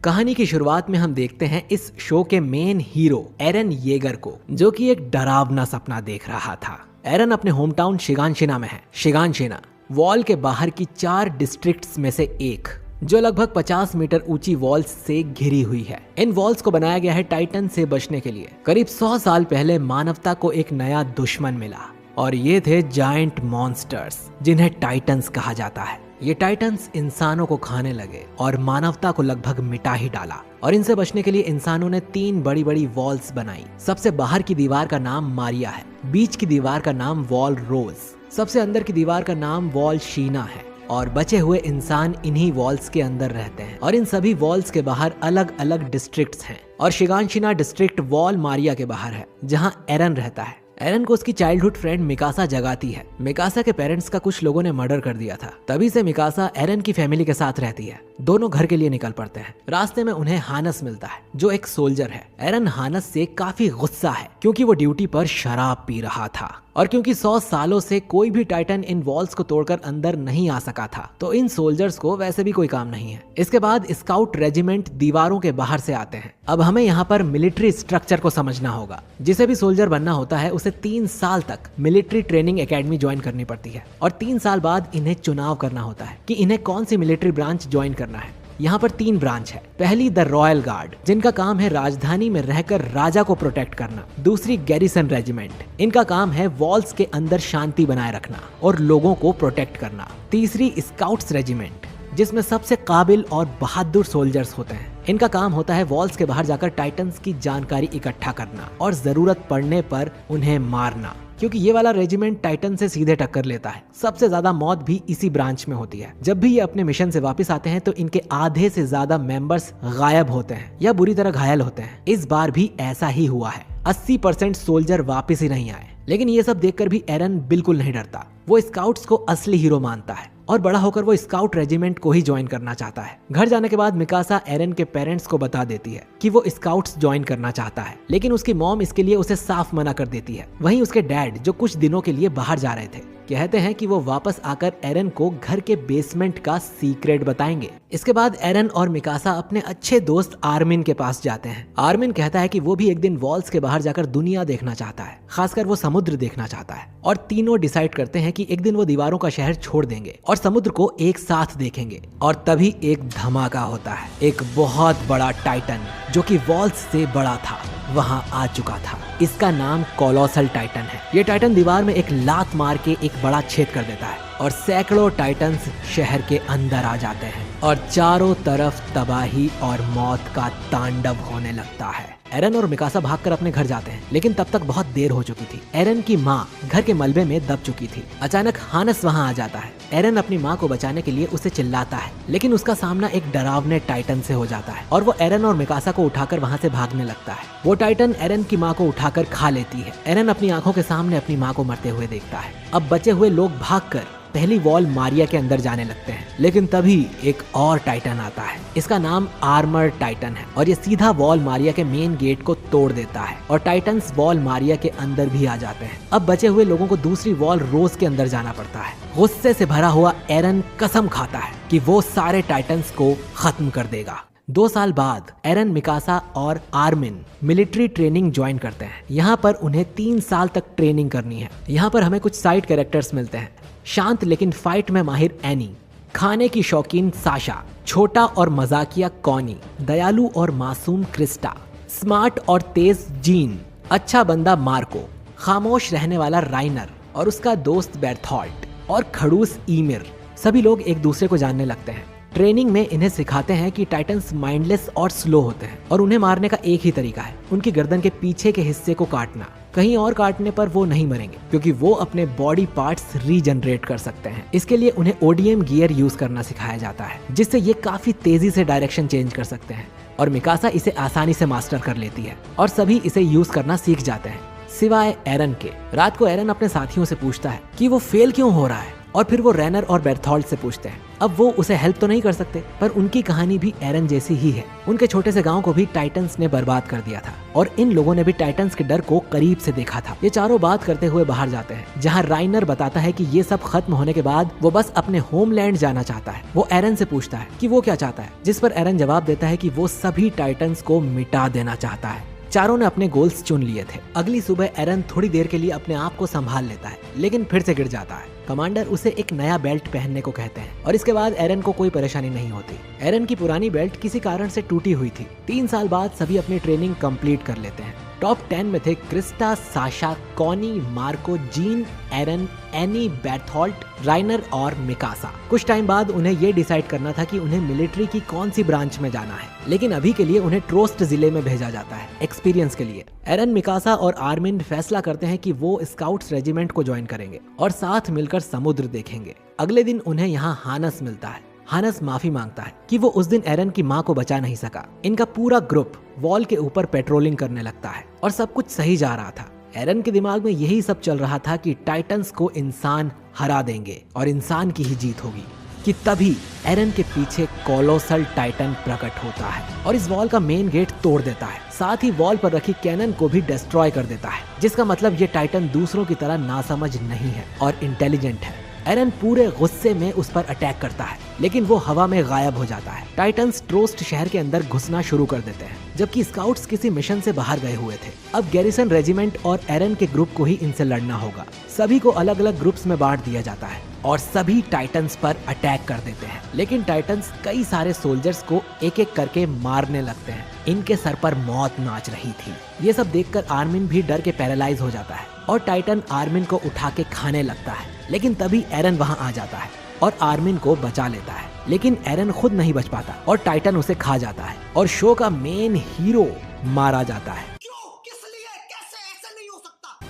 कहानी की शुरुआत में हम देखते हैं इस शो के मेन हीरो एरन येगर को, जो कि एक डरावना सपना देख रहा था। एरन अपने होम टाउन शिगानशिना में है। शिगानशिना वॉल के बाहर की 4 डिस्ट्रिक्ट्स में से एक, जो लगभग 50 मीटर ऊंची वॉल्स से घिरी हुई है। इन वॉल्स को बनाया गया है टाइटन से बचने के लिए। करीब 100 साल पहले मानवता को एक नया दुश्मन मिला और ये थे जायंट मॉन्स्टर्स, जिन्हें टाइटन्स कहा जाता है। ये टाइटन्स इंसानों को खाने लगे और मानवता को लगभग मिटा ही डाला। और इनसे बचने के लिए इंसानों ने 3 बड़ी बड़ी वॉल्स बनाई। सबसे बाहर की दीवार का नाम मारिया है, बीच की दीवार का नाम वॉल रोज, सबसे अंदर की दीवार का नाम वॉल शीना है और बचे हुए इंसान इन्हीं वॉल्स के अंदर रहते हैं। और इन सभी वॉल्स के बाहर अलग अलग डिस्ट्रिक्ट्स हैं और शिगानशिना डिस्ट्रिक्ट वॉल मारिया के बाहर है, जहां एरन रहता है। एरन को उसकी चाइल्डहुड फ्रेंड मिकासा जगाती है। मिकासा के पेरेंट्स का कुछ लोगों ने मर्डर कर दिया था, तभी से मिकासा एरन की फैमिली के साथ रहती है। दोनों घर के लिए निकल पड़ते हैं। रास्ते में उन्हें हानस मिलता है, जो एक सोल्जर है। एरन हानस से काफी गुस्सा है क्योंकि वो ड्यूटी पर शराब पी रहा था और क्योंकि 100 सालों से कोई भी टाइटन इन वॉल्स को तोड़कर अंदर नहीं आ सका था, तो इन सोल्जर्स को वैसे भी कोई काम नहीं है। इसके बाद स्काउट रेजिमेंट दीवारों के बाहर से आते हैं। अब हमें यहाँ पर मिलिट्री स्ट्रक्चर को समझना होगा। जिसे भी सोल्जर बनना होता है उसे 3 साल तक मिलिट्री ट्रेनिंग एकेडमी ज्वाइन करनी पड़ती है और 3 साल बाद इन्हें चुनाव करना होता है कि इन्हें कौन सी मिलिट्री ब्रांच ज्वाइन करना है। यहाँ पर 3 ब्रांच है। पहली द रॉयल गार्ड, जिनका काम है राजधानी में रहकर राजा को प्रोटेक्ट करना। दूसरी गैरिसन रेजिमेंट, इनका काम है वॉल्स के अंदर शांति बनाए रखना और लोगों को प्रोटेक्ट करना। तीसरी स्काउट्स रेजिमेंट, जिसमें सबसे काबिल और बहादुर सोल्जर्स होते हैं। इनका काम होता है वॉल्स के बाहर जाकर टाइटन्स की जानकारी इकट्ठा करना और जरूरत पड़ने पर उन्हें मारना, क्योंकि ये वाला रेजिमेंट टाइटन से सीधे टक्कर लेता है। सबसे ज्यादा मौत भी इसी ब्रांच में होती है। जब भी ये अपने मिशन से वापस आते हैं तो इनके आधे से ज्यादा मेंबर्स गायब होते हैं या बुरी तरह घायल होते हैं। इस बार भी ऐसा ही हुआ है। 80% सोल्जर वापस ही नहीं आए। लेकिन ये सब देखकर भी एरन बिल्कुल नहीं डरता। वो स्काउट्स को असली हीरो मानता है और बड़ा होकर वो स्काउट रेजिमेंट को ही ज्वाइन करना चाहता है। घर जाने के बाद मिकासा एरन के पेरेंट्स को बता देती है कि वो स्काउट्स ज्वाइन करना चाहता है, लेकिन उसकी मॉम इसके लिए उसे साफ मना कर देती है। वहीं उसके डैड, जो कुछ दिनों के लिए बाहर जा रहे थे, कहते हैं कि वो वापस आकर एरन को घर के बेसमेंट का सीक्रेट बताएंगे। इसके बाद एरन और मिकासा अपने अच्छे दोस्त आर्मिन के पास जाते हैं। आर्मिन कहता है कि वो भी एक दिन वॉल्स के बाहर जाकर दुनिया देखना चाहता है, खासकर वो समुद्र देखना चाहता है। और तीनों डिसाइड करते हैं कि एक दिन वो दीवारों का शहर छोड़ देंगे और समुद्र को एक साथ देखेंगे। और तभी एक धमाका होता है। एक बहुत बड़ा टाइटन, जो कि वॉल्स से बड़ा था, वहां आ चुका था। इसका नाम कोलोसल टाइटन है। ये टाइटन दीवार में एक लात मार के एक बड़ा छेद कर देता है और सैकड़ों टाइटन्स शहर के अंदर आ जाते हैं और चारों तरफ तबाही और मौत का तांडव होने लगता है। एरन और मिकासा भागकर अपने घर जाते हैं, लेकिन तब तक बहुत देर हो चुकी थी। एरन की माँ घर के मलबे में दब चुकी थी। अचानक हानस वहाँ आ जाता है। एरन अपनी माँ को बचाने के लिए उसे चिल्लाता है, लेकिन उसका सामना एक डरावने टाइटन से हो जाता है और वो एरन और मिकासा को उठाकर वहाँ से भागने लगता है। वो टाइटन एरन की माँ को उठाकर खा लेती है। एरन अपनी आंखों के सामने अपनी माँ को मरते हुए देखता है। अब बचे हुए लोग भागकर पहली वॉल मारिया के अंदर जाने लगते हैं, लेकिन तभी एक और टाइटन आता है। इसका नाम आर्मर टाइटन है और ये सीधा वॉल मारिया के मेन गेट को तोड़ देता है और टाइटन्स वॉल मारिया के अंदर भी आ जाते हैं। अब बचे हुए लोगों को दूसरी वॉल रोज के अंदर जाना पड़ता है। गुस्से से भरा हुआ एरन कसम खाता है कि वो सारे टाइटन्स को खत्म कर देगा। 2 साल बाद एरन, मिकासा और आर्मिन मिलिट्री ट्रेनिंग ज्वाइन करते हैं। यहाँ पर उन्हें 3 साल तक ट्रेनिंग करनी है। यहाँ पर हमें कुछ साइड कैरेक्टर्स मिलते हैं। शांत लेकिन फाइट में माहिर एनी, खाने की शौकीन साशा, छोटा और मजाकिया कॉनी, दयालु और मासूम क्रिस्टा, स्मार्ट और तेज जीन, अच्छा बंदा मार्को, खामोश रहने वाला राइनर और उसका दोस्त बेर्थॉल्ट और खड़ूस ईमिर। सभी लोग एक दूसरे को जानने लगते हैं। ट्रेनिंग में इन्हें सिखाते हैं कि टाइटन्स माइंडलेस और स्लो होते हैं और उन्हें मारने का एक ही तरीका है, उनकी गर्दन के पीछे के हिस्से को काटना। कहीं और काटने पर वो नहीं मरेंगे, क्योंकि वो अपने बॉडी पार्ट्स रीजनरेट कर सकते हैं। इसके लिए उन्हें ओडीएम गियर यूज करना सिखाया जाता है, जिससे ये काफी तेजी से डायरेक्शन चेंज कर सकते हैं। और मिकासा इसे आसानी से मास्टर कर लेती है और सभी इसे यूज करना सीख जाते हैं, सिवाय एरन के। रात को एरन अपने साथियों से पूछता है कि वो फेल क्यों हो रहा है और फिर वो रैनर और बेर्थोल्ट से पूछते हैं। अब वो उसे हेल्प तो नहीं कर सकते, पर उनकी कहानी भी एरन जैसी ही है। उनके छोटे से गांव को भी टाइटन्स ने बर्बाद कर दिया था और इन लोगों ने भी टाइटन्स के डर को करीब से देखा था। ये चारों बात करते हुए बाहर जाते हैं, जहाँ राइनर बताता है कि ये सब खत्म होने के बाद वो बस अपने होमलैंड जाना चाहता है। वो एरन से पूछता है कि वो क्या चाहता है, जिस पर एरन जवाब देता है कि वो सभी टाइटन्स को मिटा देना चाहता है। चारों ने अपने गोल्स चुन लिए थे। अगली सुबह एरन थोड़ी देर के लिए अपने आप को संभाल लेता है, लेकिन फिर से गिर जाता है। कमांडर उसे एक नया बेल्ट पहनने को कहते हैं और इसके बाद एरन को कोई परेशानी नहीं होती। एरन की पुरानी बेल्ट किसी कारण से टूटी हुई थी। 3 साल बाद सभी अपनी ट्रेनिंग कंप्लीट कर लेते हैं। टॉप 10 में थे Krista, Sasha, Connie, Marco, Jean, Eren, Annie, Bertholdt, Reiner और मिकासा। कुछ टाइम बाद उन्हें ये डिसाइड करना था कि उन्हें मिलिट्री की कौन सी ब्रांच में जाना है, लेकिन अभी के लिए उन्हें ट्रोस्ट जिले में भेजा जाता है एक्सपीरियंस के लिए। एरन, मिकासा और आर्मिन फैसला करते हैं कि वो स्काउट्स रेजिमेंट को ज्वाइन करेंगे और साथ मिलकर समुद्र देखेंगे। अगले दिन उन्हें यहाँ हानस मिलता है। हानस माफी मांगता है कि वो उस दिन एरन की माँ को बचा नहीं सका। इनका पूरा ग्रुप वॉल के ऊपर पेट्रोलिंग करने लगता है और सब कुछ सही जा रहा था। एरन के दिमाग में यही सब चल रहा था कि टाइटन्स को इंसान हरा देंगे और इंसान की ही जीत होगी, कि तभी एरन के पीछे कोलोसल टाइटन प्रकट होता है और इस वॉल का मेन गेट तोड़ देता है। साथ ही वॉल पर रखी कैनन को भी डिस्ट्रॉय कर देता है, जिसका मतलब ये टाइटन दूसरों की तरह नासमझ नहीं है और इंटेलिजेंट है। एरन पूरे गुस्से में उस पर अटैक करता है, लेकिन वो हवा में गायब हो जाता है। टाइटन्स ट्रोस्ट शहर के अंदर घुसना शुरू कर देते हैं, जबकि स्काउट्स किसी मिशन से बाहर गए हुए थे। अब गैरिसन रेजिमेंट और एरन के ग्रुप को ही इनसे लड़ना होगा। सभी को अलग अलग ग्रुप्स में बांट दिया जाता है और सभी टाइटन्स पर अटैक कर देते हैं, लेकिन टाइटन्स कई सारे सोल्जर्स को एक एक करके मारने लगते हैं। इनके सर पर मौत नाच रही थी। ये सब देखकर आर्मिन भी डर के पैरालाइज हो जाता है और टाइटन आर्मिन को उठा के खाने लगता है, लेकिन तभी एरन वहां आ जाता है और आर्मिन को बचा लेता है। लेकिन एरन खुद नहीं बच पाता और टाइटन उसे खा जाता है और शो का मेन हीरो मारा जाता है।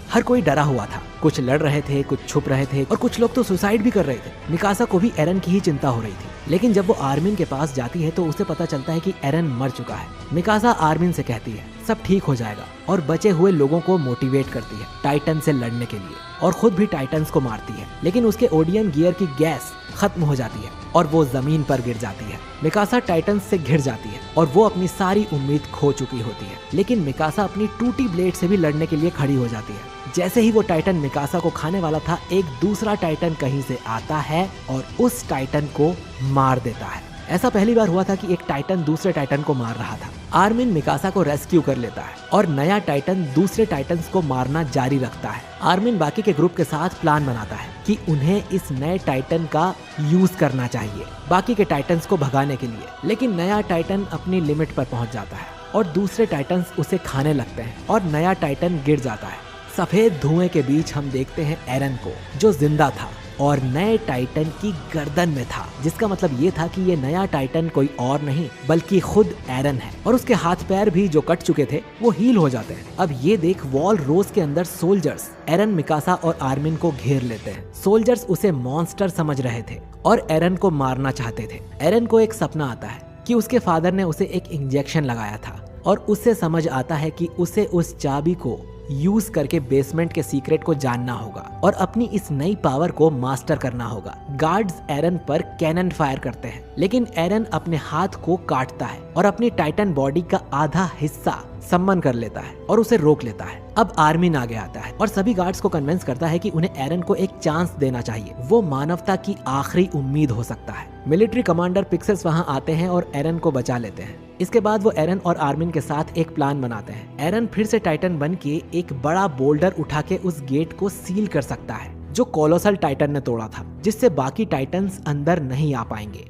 हर कोई डरा हुआ था। कुछ लड़ रहे थे, कुछ छुप रहे थे और कुछ लोग तो सुसाइड भी कर रहे थे। मिकासा को भी एरन की ही चिंता हो रही थी, लेकिन जब वो आर्मिन के पास जाती है तो उसे पता चलता है कि एरन मर चुका है। मिकासा आर्मिन से कहती है सब ठीक हो जाएगा और बचे हुए लोगों को मोटिवेट करती है टाइटन से लड़ने के लिए और खुद भी टाइटन्स को मारती है, लेकिन उसके ओडियन गियर की गैस खत्म हो जाती है और वो जमीन पर गिर जाती है। मिकासा टाइटन्स से घिर जाती है और वो अपनी सारी उम्मीद खो चुकी होती है, लेकिन मिकासा अपनी टूटी ब्लेड से भी लड़ने के लिए खड़ी हो जाती है। जैसे ही वो टाइटन मिकासा को खाने वाला था, एक दूसरा टाइटन कहीं से आता है और उस टाइटन को मार देता है। ऐसा पहली बार हुआ था कि एक टाइटन दूसरे टाइटन को मार रहा था। आर्मिन मिकासा को रेस्क्यू कर लेता है और नया टाइटन दूसरे टाइटन्स को मारना जारी रखता है। आर्मिन बाकी के ग्रुप के साथ प्लान बनाता है कि उन्हें इस नए टाइटन का यूज करना चाहिए बाकी के टाइटन्स को भगाने के लिए, लेकिन नया टाइटन अपनी लिमिट पर पहुंच जाता है और दूसरे टाइटन्स उसे खाने लगते हैं और नया टाइटन गिर जाता है। सफेद धुएं के बीच हम देखते हैं एरन को, जो जिंदा था और नए टाइटन की गर्दन में था, जिसका मतलब ये था कि ये नया टाइटन कोई और नहीं बल्कि खुद एरन है और उसके हाथ पैर भी जो कट चुके थे वो हील हो जाते हैं। अब ये देख वॉल रोज के अंदर सोल्जर्स एरन, मिकासा और आर्मिन को घेर लेते हैं। सोल्जर्स उसे मॉन्स्टर समझ रहे थे और एरन को मारना चाहते थे। एरन को एक सपना आता है कि उसके फादर ने उसे एक इंजेक्शन लगाया था और उससे समझ आता है कि उसे उस चाबी को यूज करके बेसमेंट के सीक्रेट को जानना होगा और अपनी इस नई पावर को मास्टर करना होगा। गार्ड्स एरन पर कैनन फायर करते हैं, लेकिन एरन अपने हाथ को काटता है और अपनी टाइटन बॉडी का आधा हिस्सा सम्मन कर लेता है और उसे रोक लेता है। अब आर्मिन आगे आता है और सभी गार्ड्स को कन्विंस करता है कि उन्हें एरन को एक चांस देना चाहिए, वो मानवता की आखिरी उम्मीद हो सकता है। मिलिट्री कमांडर पिक्सेस वहां आते हैं और एरन को बचा लेते हैं। इसके बाद वो एरन और आर्मिन के साथ एक प्लान बनाते हैं। एरन फिर से टाइटन बन के एक बड़ा बोल्डर उठा के उस गेट को सील कर सकता है जो कोलोसल टाइटन ने तोड़ा था, जिससे बाकी टाइटन्स अंदर नहीं आ पाएंगे।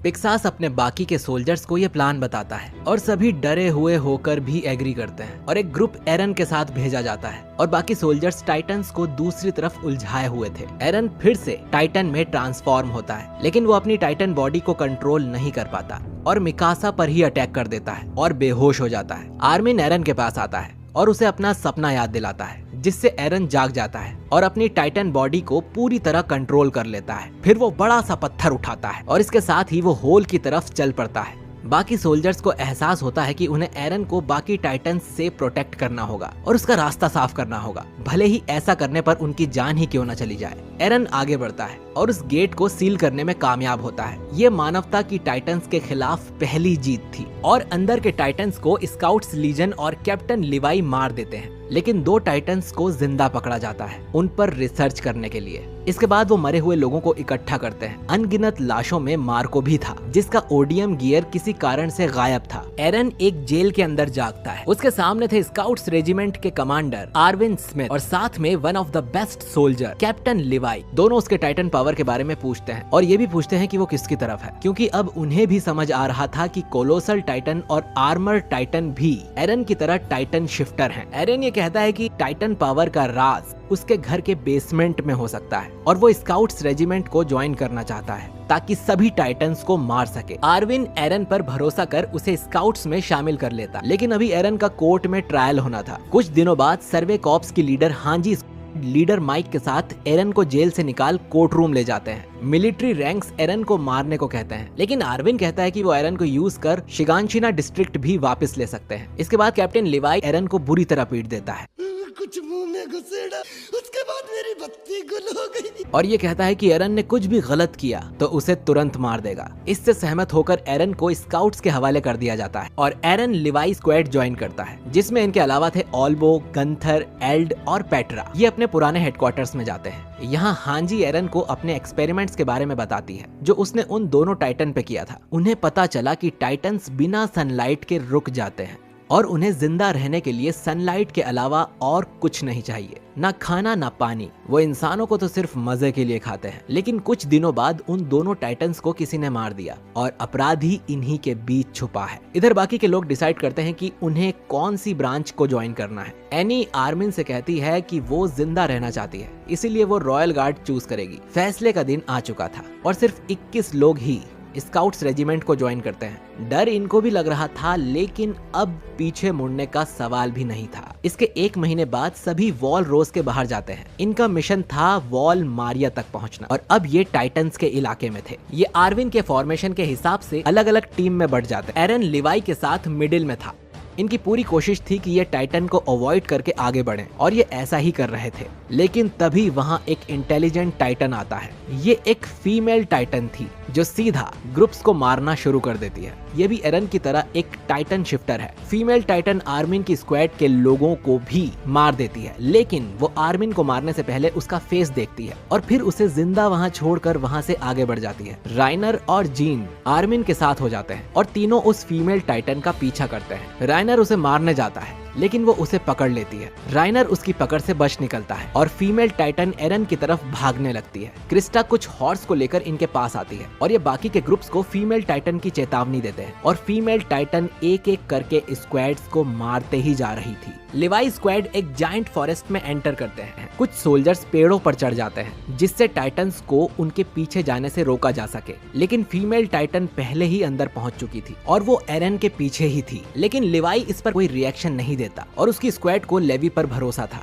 पिक्सास अपने बाकी के सोल्जर्स को ये प्लान बताता है और सभी डरे हुए होकर भी एग्री करते हैं और एक ग्रुप एरन के साथ भेजा जाता है और बाकी सोल्जर्स टाइटन्स को दूसरी तरफ उलझाए हुए थे। एरन फिर से टाइटन में ट्रांसफॉर्म होता है, लेकिन वो अपनी टाइटन बॉडी को कंट्रोल नहीं कर पाता और मिकासा पर ही अटैक कर देता है और बेहोश हो जाता है। आर्मिन एरन के पास आता है और उसे अपना सपना याद दिलाता है, जिससे एरन जाग जाता है और अपनी टाइटन बॉडी को पूरी तरह कंट्रोल कर लेता है। फिर वो बड़ा सा पत्थर उठाता है और इसके साथ ही वो होल की तरफ चल पड़ता है। बाकी सोल्जर्स को एहसास होता है कि उन्हें एरन को बाकी टाइटन्स से प्रोटेक्ट करना होगा और उसका रास्ता साफ करना होगा, भले ही ऐसा करने पर उनकी जान ही क्यों न चली जाए। एरन आगे बढ़ता है और उस गेट को सील करने में कामयाब होता है। ये मानवता की टाइटन्स के खिलाफ पहली जीत थी और अंदर के टाइटन्स को स्काउट्स लीजन और कैप्टन लिवाई मार देते हैं, लेकिन 2 टाइटन्स को जिंदा पकड़ा जाता है उन पर रिसर्च करने के लिए। इसके बाद वो मरे हुए लोगों को इकट्ठा करते हैं। अनगिनत लाशों में मार्को भी था, जिसका ओडियम गियर किसी कारण से गायब था। एरन एक जेल के अंदर जागता है। उसके सामने थे स्काउट्स रेजिमेंट के कमांडर आर्विन स्मिथ और साथ में one of the best soldier captain Levi. दोनों उसके टाइटन पावर के बारे में पूछते हैं और ये भी पूछते हैं कि वो किसकी तरफ है, क्योंकि अब उन्हें भी समझ आ रहा था कि कोलोसल टाइटन और आर्मर टाइटन भी एरन की तरह टाइटन शिफ्टर हैं। एरन ये कहता है कि टाइटन पावर का राज उसके घर के बेसमेंट में हो सकता है और वो स्काउट्स रेजिमेंट को ज्वाइन करना चाहता है ताकि सभी टाइटन्स को मार सके। आर्विन एरन पर भरोसा कर उसे स्काउट्स में शामिल कर लेता, लेकिन अभी एरन का कोर्ट में ट्रायल होना था। कुछ दिनों बाद सर्वे कॉर्प्स की लीडर हांजी लीडर माइक के साथ एरन को जेल से निकाल कोर्ट रूम ले जाते हैं। मिलिट्री रैंक्स एरन को मारने को कहते हैं, लेकिन आर्विन कहता है कि वो एरन को यूज कर शिगानशिना डिस्ट्रिक्ट भी वापस ले सकते हैं। इसके बाद कैप्टन लिवाई एरन को बुरी तरह पीट देता है। कुछ मुंह में घुसेड़ा, उसके बाद मेरी बत्ती गुल हो गई और ये कहता है कि एरन ने कुछ भी गलत किया तो उसे तुरंत मार देगा। इससे सहमत होकर एरन को स्काउट्स के हवाले कर दिया जाता है और एरन लिवाई स्क्वाड ज्वाइन करता है, जिसमें इनके अलावा थे ऑल्बो, गंथर, एल्ड और पेट्रा। ये अपने पुराने हेडक्वार्टर्स में जाते हैं। यहाँ हांजी एरन को अपने एक्सपेरिमेंट्स के बारे में बताती है जो उसने उन दोनों टाइटन पे किया था। उन्हें पता चला कि टाइटन्स बिना सनलाइट के रुक जाते हैं और उन्हें जिंदा रहने के लिए सनलाइट के अलावा और कुछ नहीं चाहिए, ना खाना ना पानी। वो इंसानों को तो सिर्फ मजे के लिए खाते हैं। लेकिन कुछ दिनों बाद उन दोनों टाइटन्स को किसी ने मार दिया और अपराधी इन्हीं के बीच छुपा है। इधर बाकी के लोग डिसाइड करते हैं कि उन्हें कौन सी ब्रांच को ज्वाइन करना है। एनी आर्मिन से कहती है कि वो जिंदा रहना चाहती है, इसीलिए वो रॉयल गार्ड चूज करेगी। फैसले का दिन आ चुका था और सिर्फ 21 लोग ही स्काउट्स रेजिमेंट को ज्वाइन करते हैं। डर इनको भी लग रहा था, लेकिन अब पीछे मुड़ने का सवाल भी नहीं था। इसके 1 महीने बाद सभी वॉल रोज के बाहर जाते हैं। इनका मिशन था वॉल मारिया तक पहुंचना और अब ये टाइटन्स के इलाके में थे। ये आर्विन के फॉर्मेशन के हिसाब से अलग अलग टीम में बढ़ जाते। एरन लिवाई के साथ मिडिल में था। इनकी पूरी कोशिश थी कि ये टाइटन को अवॉइड करके आगे बढ़ें और ये ऐसा ही कर रहे थे। लेकिन तभी वहाँ एक इंटेलिजेंट टाइटन आता है। ये एक फीमेल टाइटन थी जो सीधा ग्रुप्स को मारना शुरू कर देती है। ये भी एरन की तरह एक टाइटन शिफ्टर है। फीमेल टाइटन आर्मिन की स्क्वाड के लोगों को भी मार देती है, लेकिन वो आर्मिन को मारने से पहले उसका फेस देखती है और फिर उसे जिंदा वहाँ छोड़कर वहाँ से आगे बढ़ जाती है। राइनर और जीन आर्मिन के साथ हो जाते हैं और तीनों उस फीमेल टाइटन का पीछा करते हैं। राइनर उसे मारने जाता है, लेकिन वो उसे पकड़ लेती है। राइनर उसकी पकड़ से बच निकलता है और फीमेल टाइटन एरन की तरफ भागने लगती है। क्रिस्टा कुछ हॉर्स को लेकर इनके पास आती है और ये बाकी के ग्रुप्स को फीमेल टाइटन की चेतावनी देते हैं और फीमेल टाइटन एक एक करके स्क्वाड्स को मारते ही जा रही थी। लिवाई स्क्वाड एक जायंट फॉरेस्ट में एंटर करते हैं। कुछ सोल्जर्स पेड़ों पर चढ़ जाते हैं जिससे टाइटन्स को उनके पीछे जाने से रोका जा सके, लेकिन फीमेल टाइटन पहले ही अंदर पहुंच चुकी थी और वो एरन के पीछे ही थी। लेकिन लिवाई इस पर कोई रिएक्शन नहीं देता और उसकी स्क्वाड को लेवी पर भरोसा था।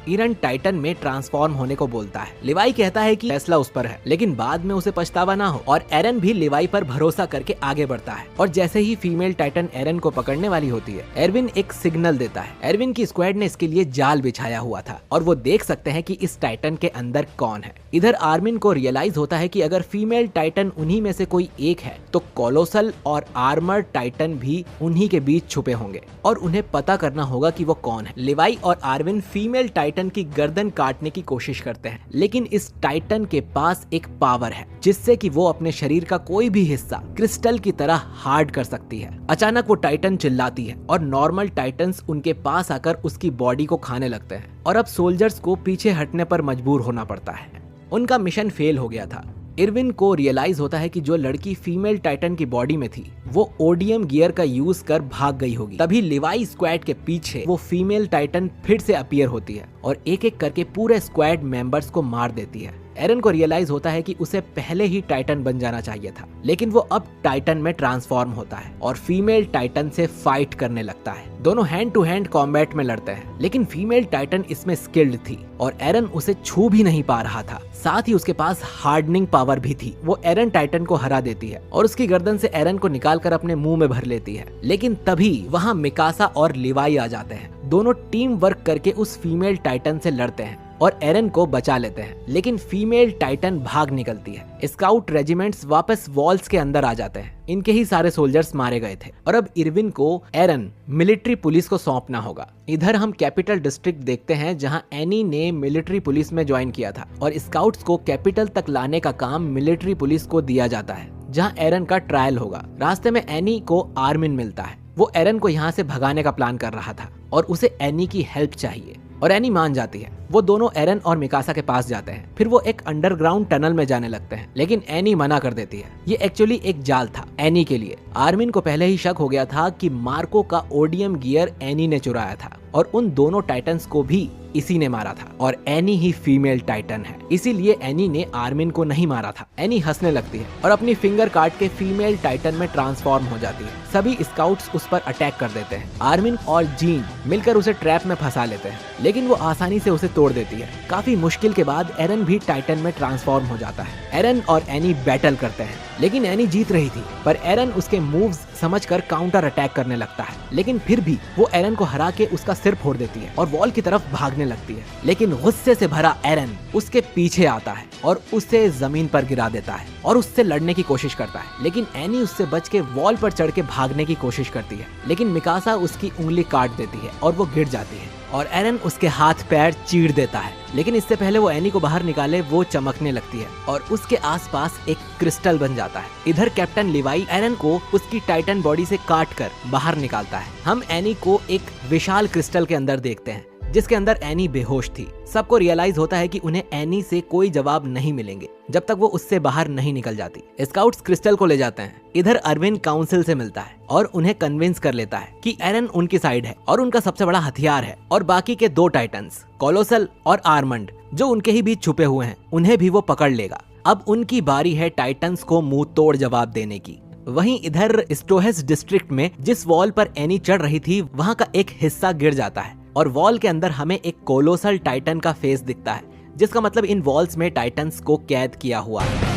एरन टाइटन में ट्रांसफॉर्म होने को बोलता है। लिवाई कहता है कि फैसला उस पर है, लेकिन बाद में उसे पछतावा ना हो और एरन भी लिवाई पर भरोसा करके आगे बढ़ता है। और जैसे ही फीमेल टाइटन एरन को पकड़ने वाली होती है, एरविन एक सिग्नल देता है। एरविन की स्क्वाड ने इसके लिए जाल बिछाया हुआ था और वो देख सकते हैं कि इस टाइटन के अंदर कौन है। इधर आर्मिन को रियलाइज होता है कि अगर फीमेल टाइटन उन्हीं में से कोई एक है तो कोलोसल और आर्मर टाइटन भी उन्हीं के बीच छुपे होंगे और उन्हें पता करना होगा कि वो कौन है। लिवाई और आर्विन फीमेल टाइटन की गर्दन काटने की कोशिश करते हैं, लेकिन इस टाइटन के पास एक पावर है जिससे कि वो अपने शरीर का कोई भी हिस्सा क्रिस्टल की तरह हार्ड कर सकती है। अचानक वो टाइटन चिल्लाती है और नॉर्मल टाइटन्स उनके पास आकर उसकी बॉडी को खाने लगते हैं और अब सोल्जर्स को पीछे हटने पर मजबूर होना पड़ता है। उनका मिशन फेल हो गया था। इरविन को रियलाइज होता है कि जो लड़की फीमेल टाइटन की बॉडी में थी वो ओडियम गियर का यूज कर भाग गई होगी। तभी लिवाई स्क्वाड के पीछे वो फीमेल टाइटन फिर से अपीयर होती है और एक एक करके पूरे स्क्वाड मेंबर्स को मार देती है। एरन को रियलाइज होता है कि उसे पहले ही टाइटन बन जाना चाहिए था, लेकिन वो अब टाइटन में ट्रांसफॉर्म होता है और फीमेल टाइटन से फाइट करने लगता है। दोनों हैंड टू हैंड कॉम्बैट में लड़ते हैं, लेकिन फीमेल टाइटन इसमें स्किल्ड थी और एरन उसे छू भी नहीं पा रहा था। साथ ही उसके पास हार्डनिंग पावर भी थी। वो एरन टाइटन को हरा देती है और उसकी गर्दन से एरन को निकालकर अपने मुंह में भर लेती है। लेकिन तभी वहाँ मिकासा और लिवाई आ जाते हैं। दोनों टीम वर्क करके उस फीमेल टाइटन से लड़ते हैं और एरन को बचा लेते हैं, लेकिन फीमेल टाइटन भाग निकलती है। स्काउट रेजिमेंट्स वापस वॉल्स के अंदर आ जाते हैं। इनके ही सारे सोल्जर्स मारे गए थे और अब इरविन को एरन मिलिट्री पुलिस को सौंपना होगा। इधर हम कैपिटल डिस्ट्रिक्ट देखते हैं जहां एनी ने मिलिट्री पुलिस में ज्वाइन किया था और स्काउट्स को कैपिटल तक लाने का काम मिलिट्री पुलिस को दिया जाता है, जहां एरन का ट्रायल होगा। रास्ते में एनी को आर्मिन मिलता है। वो एरन को यहाँ से भगाने का प्लान कर रहा था और उसे एनी की हेल्प चाहिए और एनी मान जाती है। वो दोनों एरन और मिकासा के पास जाते हैं। फिर वो एक अंडरग्राउंड टनल में जाने लगते हैं, लेकिन एनी मना कर देती है। ये एक्चुअली एक जाल था एनी के लिए। आर्मिन को पहले ही शक हो गया था कि मार्को का ओडियम गियर एनी ने चुराया था और उन दोनों टाइटन्स को भी इसी ने मारा था और एनी ही फीमेल टाइटन है, इसीलिए एनी ने आर्मिन को नहीं मारा था। एनी हंसने लगती है और अपनी फिंगर काट के फीमेल टाइटन में ट्रांसफॉर्म हो जाती है। सभी स्काउट्स उस पर अटैक कर देते हैं। आर्मिन और जीन मिलकर उसे ट्रैप में फंसा लेते हैं, लेकिन वो आसानी से उसे तोड़ देती है। काफी मुश्किल के बाद एरन भी टाइटन में ट्रांसफॉर्म हो जाता है। एरन और एनी बैटल करते हैं, लेकिन एनी जीत रही थी, पर एरन उसके मूव्स समझकर काउंटर अटैक करने लगता है। लेकिन फिर भी वो एरन को हरा के उसका सिर फोड़ देती है और वॉल की तरफ भागने लगती है। लेकिन गुस्से से भरा एरन उसके पीछे आता है और उसे जमीन पर गिरा देता है और उससे लड़ने की कोशिश करता है, लेकिन एनी उससे बच के वॉल पर चढ़ के भागने की कोशिश करती है। लेकिन मिकासा उसकी उंगली काट देती है और वो गिर जाती है और एरन उसके हाथ पैर चीर देता है। लेकिन इससे पहले वो एनी को बाहर निकाले वो चमकने लगती है और उसके आसपास एक क्रिस्टल बन जाता है। इधर कैप्टन लिवाई एरन को उसकी टाइटन बॉडी से काट कर बाहर निकालता है। हम एनी को एक विशाल क्रिस्टल के अंदर देखते हैं जिसके अंदर एनी बेहोश थी। सबको रियलाइज होता है कि उन्हें एनी से कोई जवाब नहीं मिलेंगे जब तक वो उससे बाहर नहीं निकल जाती। स्काउट्स क्रिस्टल को ले जाते हैं। इधर अरविंद काउंसिल से मिलता है और उन्हें कन्विंस कर लेता है कि एरन उनकी साइड है और उनका सबसे बड़ा हथियार है और बाकी के दो टाइटन्स कोलोसल और आर्मंड जो उनके ही बीच छुपे हुए हैं उन्हें भी वो पकड़ लेगा। अब उनकी बारी है टाइटन्स को मुंह तोड़ जवाब देने की। वहीं इधर स्टोहेस डिस्ट्रिक्ट में जिस वॉल पर एनी चढ़ रही थी वहाँ का एक हिस्सा गिर जाता है और वॉल के अंदर हमें एक कोलोसल टाइटन का फेस दिखता है, जिसका मतलब इन वॉल्स में टाइटन्स को कैद किया हुआ है।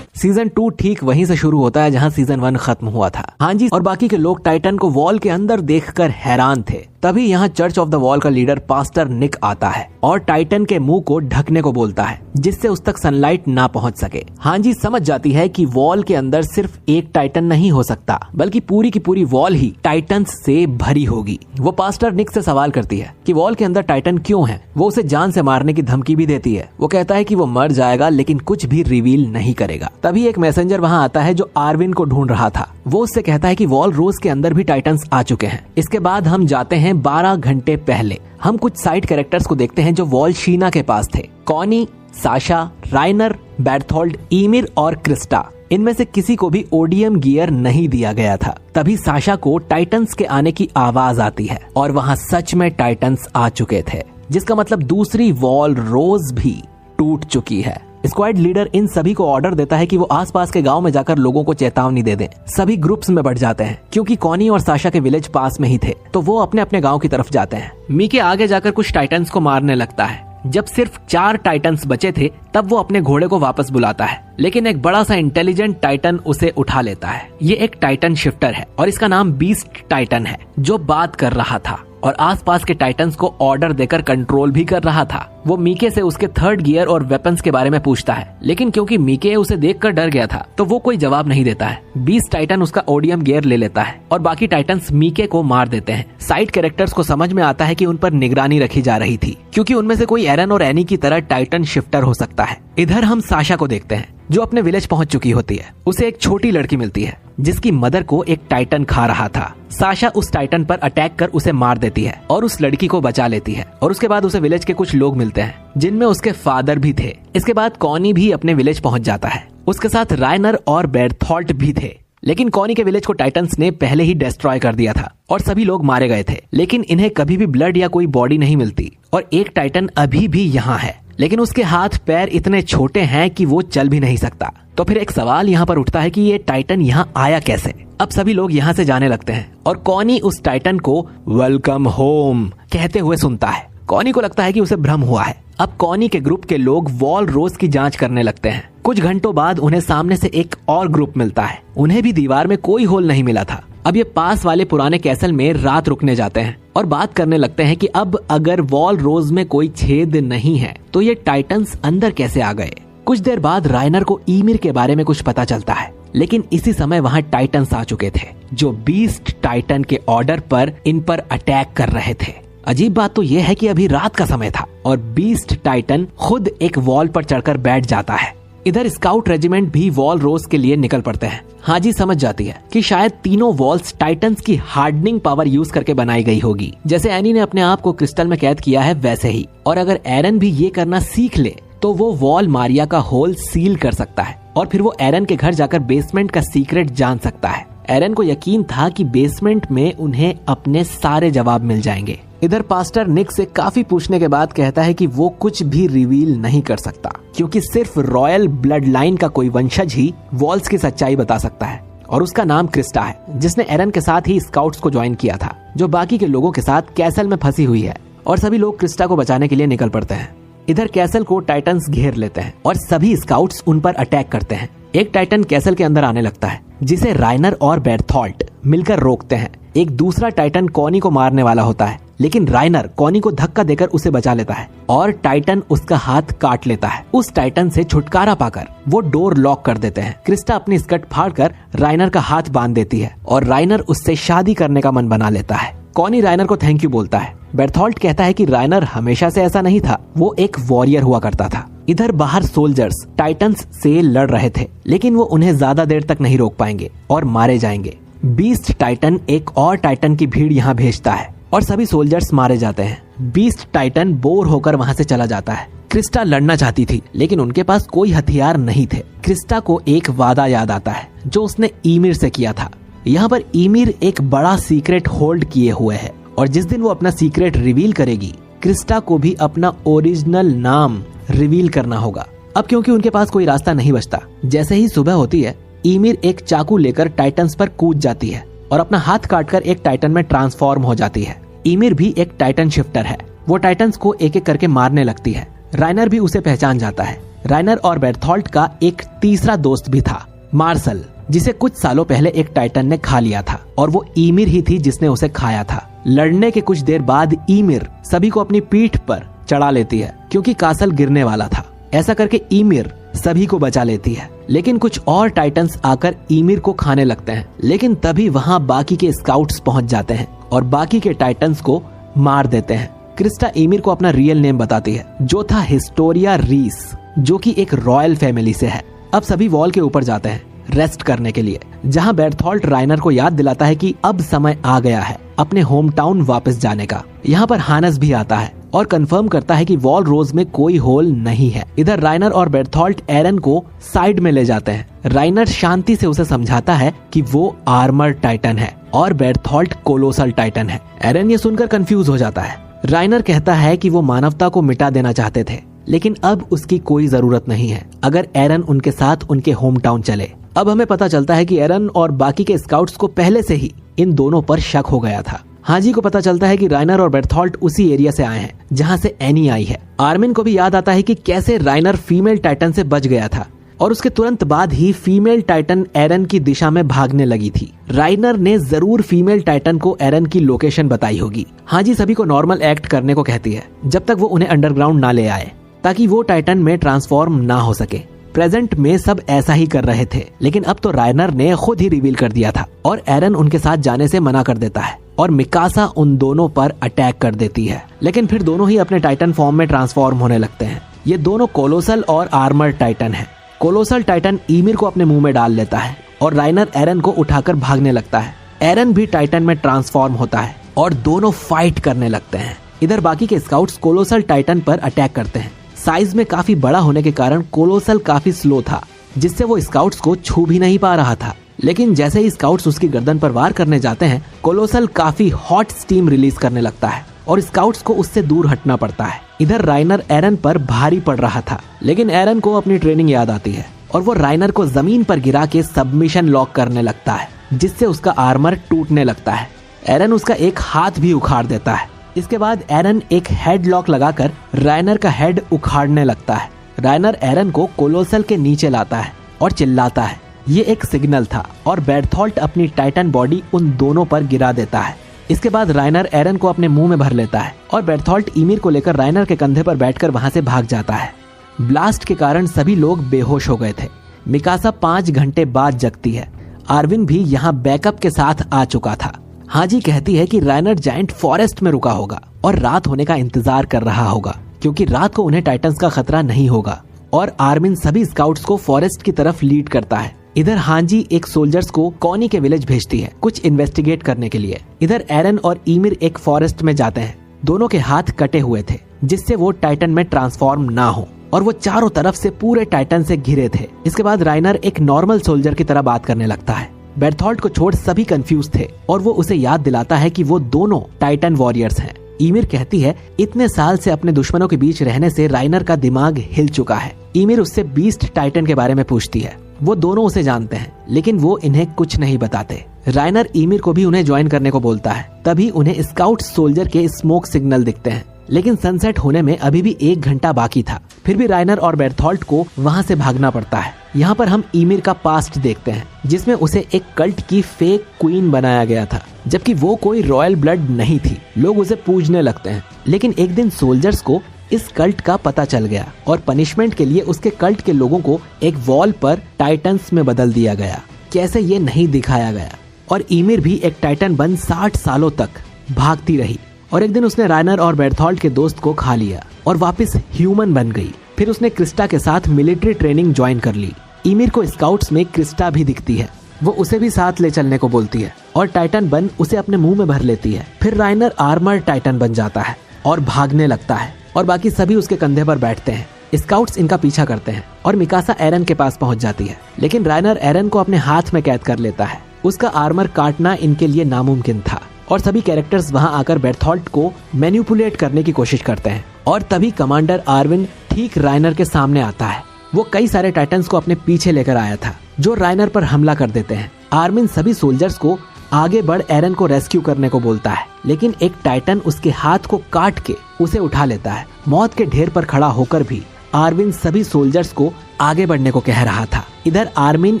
सीजन 2 ठीक वहीं से शुरू होता है जहां सीजन 1 खत्म हुआ था। हाँ जी, और बाकी के लोग टाइटन को वॉल के अंदर देखकर हैरान थे। तभी यहाँ चर्च ऑफ द वॉल का लीडर पास्टर निक आता है और टाइटन के मुंह को ढकने को बोलता है जिससे उस तक सनलाइट ना पहुंच सके। हाँ जी, समझ जाती है कि वॉल के अंदर सिर्फ एक टाइटन नहीं हो सकता बल्कि पूरी की पूरी वॉल ही टाइटन्स से भरी होगी। वो पास्टर निक से सवाल करती है कि वॉल के अंदर टाइटन क्यों है। वो उसे जान से मारने की धमकी भी देती है। वो कहता है कि वो मर जाएगा लेकिन कुछ भी रिवील नहीं करेगा। तभी एक मैसेंजर वहाँ आता है जो आर्विन को ढूंढ रहा था। वो उससे कहता है कि वॉल रोज के अंदर भी टाइटन्स आ चुके हैं। इसके बाद हम जाते हैं 12 घंटे पहले। हम कुछ साइड कैरेक्टर्स को देखते हैं जो वॉल शीना के पास थे। कॉनी, साशा, राइनर, बैर्थोल्ड, ईमिर और क्रिस्टा। इनमें से किसी को भी ओडियम गियर नहीं दिया गया था। तभी साशा को टाइटन्स के आने की आवाज आती है और वहाँ सच में टाइटन्स आ चुके थे, जिसका मतलब दूसरी वॉल रोज भी टूट चुकी है। स्क्वाड लीडर इन सभी को ऑर्डर देता है कि वो आसपास के गांव में जाकर लोगों को चेतावनी दे दें। सभी ग्रुप्स में बढ़ जाते हैं क्योंकि कॉनी और साशा के विलेज पास में ही थे, तो वो अपने अपने गांव की तरफ जाते हैं। मीके आगे जाकर कुछ टाइटन्स को मारने लगता है। जब सिर्फ 4 टाइटन्स बचे थे तब वो अपने घोड़े को वापस बुलाता है, लेकिन एक बड़ा सा इंटेलिजेंट टाइटन उसे उठा लेता है। ये एक टाइटन शिफ्टर है और इसका नाम बीस्ट टाइटन है जो बात कर रहा था और आसपास के टाइटन्स को ऑर्डर देकर कंट्रोल भी कर रहा था। वो मीके से उसके थर्ड गियर और वेपन्स के बारे में पूछता है, लेकिन क्योंकि मीके उसे देखकर डर गया था तो वो कोई जवाब नहीं देता है। बीस्ट टाइटन उसका ओडियम गियर ले लेता है और बाकी टाइटन्स मीके को मार देते हैं। साइड कैरेक्टर्स को समझ में आता है कि उन पर निगरानी रखी जा रही थी क्योंकि उनमें से कोई एरन और एनी की तरह टाइटन शिफ्टर हो सकता है। इधर हम साशा को देखते हैं जो अपने विलेज पहुंच चुकी होती है। उसे एक छोटी लड़की मिलती है जिसकी मदर को एक टाइटन खा रहा था। साशा उस टाइटन पर अटैक कर उसे मार देती है और उस लड़की को बचा लेती है और उसके बाद उसे विलेज के कुछ लोग मिलते हैं जिनमें उसके फादर भी थे। इसके बाद कॉनी भी अपने विलेज पहुंच जाता है। उसके साथ राइनर और बैर्थोल्ट भी थे, लेकिन कॉनी के विलेज को टाइटन्स ने पहले ही डिस्ट्रॉय कर दिया था और सभी लोग मारे गए थे। लेकिन इन्हें कभी भी ब्लड या कोई बॉडी नहीं मिलती और एक टाइटन अभी भी यहाँ है लेकिन उसके हाथ पैर इतने छोटे हैं कि वो चल भी नहीं सकता। तो फिर एक सवाल यहाँ पर उठता है कि ये टाइटन यहाँ आया कैसे। अब सभी लोग यहाँ से जाने लगते हैं और कॉनी उस टाइटन को वेलकम होम कहते हुए सुनता है। कॉनी को लगता है कि उसे भ्रम हुआ है। अब कॉनी के ग्रुप के लोग वॉल रोज की जांच करने लगते हैं। कुछ घंटों बाद उन्हें सामने से एक और ग्रुप मिलता है। उन्हें भी दीवार में कोई होल नहीं मिला था। अब ये पास वाले पुराने कैसल में रात रुकने जाते हैं और बात करने लगते हैं कि अब अगर वॉल रोज में कोई छेद नहीं है तो ये टाइटन्स अंदर कैसे आ गए। कुछ देर बाद राइनर को ईमिर के बारे में कुछ पता चलता है, लेकिन इसी समय वहाँ टाइटन्स आ चुके थे जो बीस्ट टाइटन के ऑर्डर पर इन पर अटैक कर रहे थे। अजीब बात तो यह है कि अभी रात का समय था और बीस्ट टाइटन खुद एक वॉल पर चढ़कर बैठ जाता है। इधर स्काउट रेजिमेंट भी वॉल रोज के लिए निकल पड़ते हैं। हाजी समझ जाती है कि शायद तीनों वॉल्स टाइटन्स की हार्डनिंग पावर यूज करके बनाई गई होगी, जैसे एनी ने अपने आप को क्रिस्टल में कैद किया है वैसे ही। और अगर एरन भी ये करना सीख ले तो वो वॉल मारिया का होल सील कर सकता है और फिर वो एरन के घर जाकर बेसमेंट का सीक्रेट जान सकता है। एरन को यकीन था कि बेसमेंट में उन्हें अपने सारे जवाब मिल जाएंगे। इधर पास्टर निक से काफी पूछने के बाद कहता है कि वो कुछ भी रिवील नहीं कर सकता क्योंकि सिर्फ रॉयल ब्लड लाइन का कोई वंशज ही वॉल्स की सच्चाई बता सकता है और उसका नाम क्रिस्टा है, जिसने एरन के साथ ही स्काउट्स को ज्वाइन किया था, जो बाकी के लोगों के साथ कैसल में फंसी हुई है। और सभी लोग क्रिस्टा को बचाने के लिए निकल पड़ते हैं। इधर कैसल को टाइटन्स घेर लेते हैं और सभी स्काउट्स उन पर अटैक करते हैं। एक टाइटन कैसल के अंदर आने लगता है जिसे राइनर और बेर्थोल्ट मिलकर रोकते हैं। एक दूसरा टाइटन कॉनी को मारने वाला होता है, लेकिन राइनर कॉनी को धक्का देकर उसे बचा लेता है और टाइटन उसका हाथ काट लेता है। उस टाइटन से छुटकारा पाकर वो डोर लॉक कर देते हैं। क्रिस्टा अपनी स्कर्ट फाड़कर राइनर का हाथ बांध देती है और राइनर उससे शादी करने का मन बना लेता है। कॉनी राइनर को थैंक यू बोलता है। बेर्थोल्ट कहता है कि राइनर हमेशा से ऐसा नहीं था, वो एक वॉरियर हुआ करता था। इधर बाहर सोल्जर्स टाइटन्स से लड़ रहे थे, लेकिन वो उन्हें ज्यादा देर तक नहीं रोक पाएंगे और मारे जाएंगे। बीस्ट टाइटन एक और टाइटन की भीड़ यहाँ भेजता है और सभी सोल्जर्स मारे जाते हैं। बीस्ट टाइटन बोर होकर वहाँ से चला जाता है। क्रिस्टा लड़ना चाहती थी, लेकिन उनके पास कोई हथियार नहीं थे। क्रिस्टा को एक वादा याद आता है जो उसने ईमिर से किया था। यहाँ पर ईमिर एक बड़ा सीक्रेट होल्ड किए हुए है और जिस दिन वो अपना सीक्रेट रिवील करेगी, क्रिस्टा को भी अपना ओरिजिनल नाम रिवील करना होगा। अब क्योंकि उनके पास कोई रास्ता नहीं बचता, जैसे ही सुबह होती है ईमिर एक चाकू लेकर टाइटन्स पर कूद जाती है और अपना हाथ काटकर एक टाइटन में ट्रांसफॉर्म हो जाती है। ईमिर भी एक टाइटन शिफ्टर है। वो टाइटन्स को एक एक करके मारने लगती है। राइनर भी उसे पहचान जाता है। राइनर और बेर्थोल्ट का एक तीसरा दोस्त भी था, मार्सल, जिसे कुछ सालों पहले एक टाइटन ने खा लिया था और वो ईमिर ही थी जिसने उसे खाया था। लड़ने के कुछ देर बाद ईमिर सभी को अपनी पीठ पर चढ़ा लेती है क्योंकि कासल गिरने वाला था। ऐसा करके ईमिर सभी को बचा लेती है, लेकिन कुछ और टाइटन्स आकर ईमिर को खाने लगते हैं। लेकिन तभी वहाँ बाकी के स्काउट्स पहुँच जाते हैं और बाकी के टाइटन्स को मार देते हैं। क्रिस्टा ईमिर को अपना रियल नेम बताती है, जो था हिस्टोरिया रीस, जो कि एक रॉयल फैमिली से है। अब सभी वॉल के ऊपर जाते हैं रेस्ट करने के लिए, जहां बेर्थोल्ट राइनर को याद दिलाता है कि अब समय आ गया है अपने होम टाउन वापस जाने का। यहाँ पर हानस भी आता है और कंफर्म करता है कि वॉल रोज में कोई होल नहीं है। इधर राइनर और बेर्थोल्ट एरन को साइड में ले जाते हैं। राइनर शांति से उसे समझाता है कि वो आर्मर टाइटन है और बेर्थोल्ट कोलोसल टाइटन है। एरन ये सुनकर कंफ्यूज हो जाता है। राइनर कहता है कि वो मानवता को मिटा देना चाहते थे, लेकिन अब उसकी कोई जरूरत नहीं है अगर एरन उनके साथ उनके होम टाउन चले। अब हमें पता चलता है कि एरन और बाकी के स्काउट्स को पहले से ही इन दोनों पर शक हो गया था। हाजी को पता चलता है कि राइनर और बेर्थोल्ट उसी एरिया से आए हैं जहां से एनी आई है। आर्मिन को भी याद आता है कि कैसे राइनर फीमेल टाइटन से बच गया था और उसके तुरंत बाद ही फीमेल टाइटन एरन की दिशा में भागने लगी थी। राइनर ने जरूर फीमेल टाइटन को एरन की लोकेशन बताई होगी। हाजी सभी को नॉर्मल एक्ट करने को कहती है जब तक वो उन्हें अंडरग्राउंड ना ले आए, ताकि वो टाइटन में ट्रांसफॉर्म ना हो सके। प्रेजेंट में सब ऐसा ही कर रहे थे, लेकिन अब तो राइनर ने खुद ही रिवील कर दिया था और एरन उनके साथ जाने से मना कर देता है और मिकासा उन दोनों पर अटैक कर देती है। लेकिन फिर दोनों ही अपने टाइटन फॉर्म में ट्रांसफॉर्म होने लगते हैं। ये दोनों कोलोसल और आर्मर टाइटन हैं। कोलोसल टाइटन ईमिर को अपने मुंह में डाल लेता है और राइनर एरन को उठाकर भागने लगता है। एरन भी टाइटन में ट्रांसफॉर्म होता है और दोनों फाइट करने लगते हैं। इधर बाकी के स्काउट्स कोलोसल टाइटन पर अटैक करते हैं। साइज में काफी बड़ा होने के कारण कोलोसल काफी स्लो था, जिससे वो स्काउट्स को छू भी नहीं पा रहा था। लेकिन जैसे ही स्काउट्स उसकी गर्दन पर वार करने जाते हैं, कोलोसल काफी हॉट स्टीम रिलीज करने लगता है और स्काउट्स को उससे दूर हटना पड़ता है। इधर राइनर एरन पर भारी पड़ रहा था, लेकिन एरन को अपनी ट्रेनिंग याद आती है और वो राइनर को जमीन पर गिरा के सबमिशन लॉक करने लगता है, जिससे उसका आर्मर टूटने लगता है। एरन उसका एक हाथ भी उखाड़ देता है। इसके बाद एरन एक हेड लॉक लगाकर राइनर का हेड उखाड़ने लगता है। राइनर एरन को कोलोसल के नीचे लाता है और चिल्लाता है। ये एक सिग्नल था और बेर्थोल्ट अपनी टाइटन बॉडी उन दोनों पर गिरा देता है। इसके बाद राइनर एरन को अपने मुंह में भर लेता है और बेर्थोल्ट ईमिर को लेकर राइनर के कंधे पर बैठकर वहां से भाग जाता है। ब्लास्ट के कारण सभी लोग बेहोश हो गए थे। मिकासा 5 घंटे बाद जगती है। आर्विन भी यहाँ बैकअप के साथ आ चुका था। हाजी कहती है कि राइनर जायंट फॉरेस्ट में रुका होगा और रात होने का इंतजार कर रहा होगा, क्योंकि रात को उन्हें टाइटन्स का खतरा नहीं होगा। और आर्विन सभी स्काउट्स को फॉरेस्ट की तरफ लीड करता है। इधर हांजी एक सोल्जर्स को कॉनी के विलेज भेजती है कुछ इन्वेस्टिगेट करने के लिए। इधर एरन और ईमिर एक फॉरेस्ट में जाते हैं। दोनों के हाथ कटे हुए थे, जिससे वो टाइटन में ट्रांसफॉर्म ना हो, और वो चारों तरफ से पूरे टाइटन से घिरे थे। इसके बाद राइनर एक नॉर्मल सोल्जर की तरह बात करने लगता है। बेर्थोल्ट को छोड़ सभी कंफ्यूज थे और वो उसे याद दिलाता है कि वो दोनों टाइटन वॉरियर्स हैं। ईमिर कहती है इतने साल से अपने दुश्मनों के बीच रहने से राइनर का दिमाग हिल चुका है। ईमिर उससे बीस्ट टाइटन के बारे में पूछती है। वो दोनों उसे जानते हैं, लेकिन वो इन्हें कुछ नहीं बताते। राइनर ईमिर को भी उन्हें ज्वाइन करने को बोलता है। तभी उन्हें स्काउट सोल्जर के स्मोक सिग्नल दिखते हैं, लेकिन सनसेट होने में अभी भी 1 घंटा बाकी था। फिर भी राइनर और बेर्थोल्ट को वहाँ से भागना पड़ता है। यहाँ पर हम ईमिर का पास्ट देखते हैं, जिसमें उसे एक कल्ट की फेक क्वीन बनाया गया था, जबकि वो कोई रॉयल ब्लड नहीं थी। लोग उसे पूजने लगते हैं, लेकिन एक दिन सोल्जर्स को इस कल्ट का पता चल गया और पनिशमेंट के लिए उसके कल्ट के लोगों को एक वॉल पर टाइटन्स में बदल दिया गया। कैसे ये नहीं दिखाया गया। और ईमिर भी एक टाइटन बन 60 सालों तक भागती रही और एक दिन उसने राइनर और बेर्थोल्ट के दोस्त को खा लिया और वापस ह्यूमन बन गई। फिर उसने क्रिस्टा के साथ मिलिट्री ट्रेनिंग ज्वाइन कर ली। ईमिर को स्काउट्स में क्रिस्टा भी दिखती है। वो उसे भी साथ ले चलने को बोलती है और टाइटन बन उसे अपने मुंह में भर लेती है। फिर राइनर आर्मर टाइटन बन जाता है और भागने लगता है और बाकी सभी उसके कंधे पर बैठते हैं। स्काउट्स इनका पीछा करते हैं और मिकासा एरन के पास पहुंच जाती है, लेकिन राइनर एरन को अपने हाथ में कैद कर लेता है। उसका आर्मर काटना इनके लिए नामुमकिन था और सभी कैरेक्टर्स वहां आकर बेर्थोल्ट को मैनिपुलेट करने की कोशिश करते हैं। और तभी कमांडर आर्विन ठीक राइनर के सामने आता है। वो कई सारे टाइटन्स को अपने पीछे लेकर आया था, जो राइनर पर हमला कर देते हैं। आर्विन सभी सोल्जर्स को आगे बढ़ एरन को रेस्क्यू करने को बोलता है, लेकिन एक टाइटन उसके हाथ को काट के उसे उठा लेता है। मौत के ढेर पर खड़ा होकर भी आर्विन सभी सोल्जर्स को आगे बढ़ने को कह रहा था। इधर आर्विन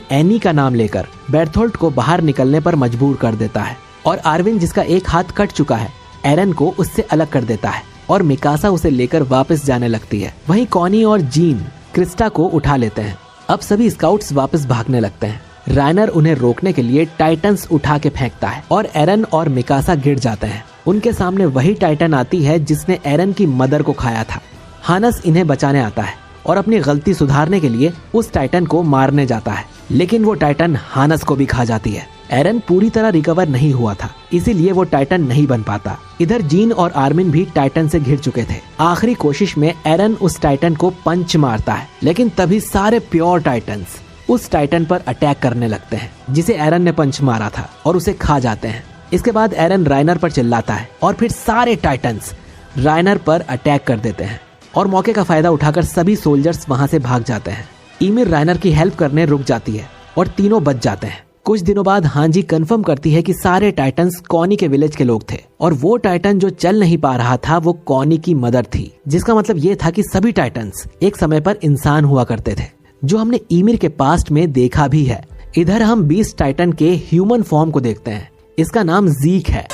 एनी का नाम लेकर बेर्थोल्ट को बाहर निकलने पर मजबूर कर देता है और आर्विन, जिसका एक हाथ कट चुका है, एरन को उससे अलग कर देता है और मिकासा उसे लेकर वापस जाने लगती है। वहीं कॉनी और जीन क्रिस्टा को उठा लेते हैं। अब सभी स्काउट्स वापस भागने लगते हैं। राइनर उन्हें रोकने के लिए टाइटन्स उठा के फेंकता है और एरन और मिकासा गिर जाते हैं। उनके सामने वही टाइटन आती है जिसने एरन की मदर को खाया था। हानस इन्हें बचाने आता है और अपनी गलती सुधारने के लिए उस टाइटन को मारने जाता है, लेकिन वो टाइटन हानस को भी खा जाती है। एरन पूरी तरह रिकवर नहीं हुआ था, इसीलिए वो टाइटन नहीं बन पाता। इधर जीन और आर्मिन भी टाइटन से घिर चुके थे। आखिरी कोशिश में एरन उस टाइटन को पंच मारता है, लेकिन तभी सारे प्योर टाइटन्स उस टाइटन पर अटैक करने लगते हैं जिसे एरन ने पंच मारा था और उसे खा जाते हैं। इसके बाद एरन राइनर पर चिल्लाता है और फिर सारे टाइटन्स राइनर पर अटैक कर देते हैं और मौके का फायदा उठाकर सभी सोल्जर्स वहां से भाग जाते हैं। ईमिर राइनर की हेल्प करने रुक जाती है और तीनों बच जाते हैं। कुछ दिनों बाद हांजी कंफर्म करती है कि सारे टाइटन्स कॉनी के विलेज के लोग थे और वो टाइटन जो चल नहीं पा रहा था वो कॉनी की मदर थी, जिसका मतलब ये था कि सभी टाइटन्स एक समय पर इंसान हुआ करते थे, जो हमने ईमिर के पास्ट में देखा भी है। इधर हम 20 टाइटन के ह्यूमन फॉर्म को देखते हैं। इसका नाम ज़ीक है।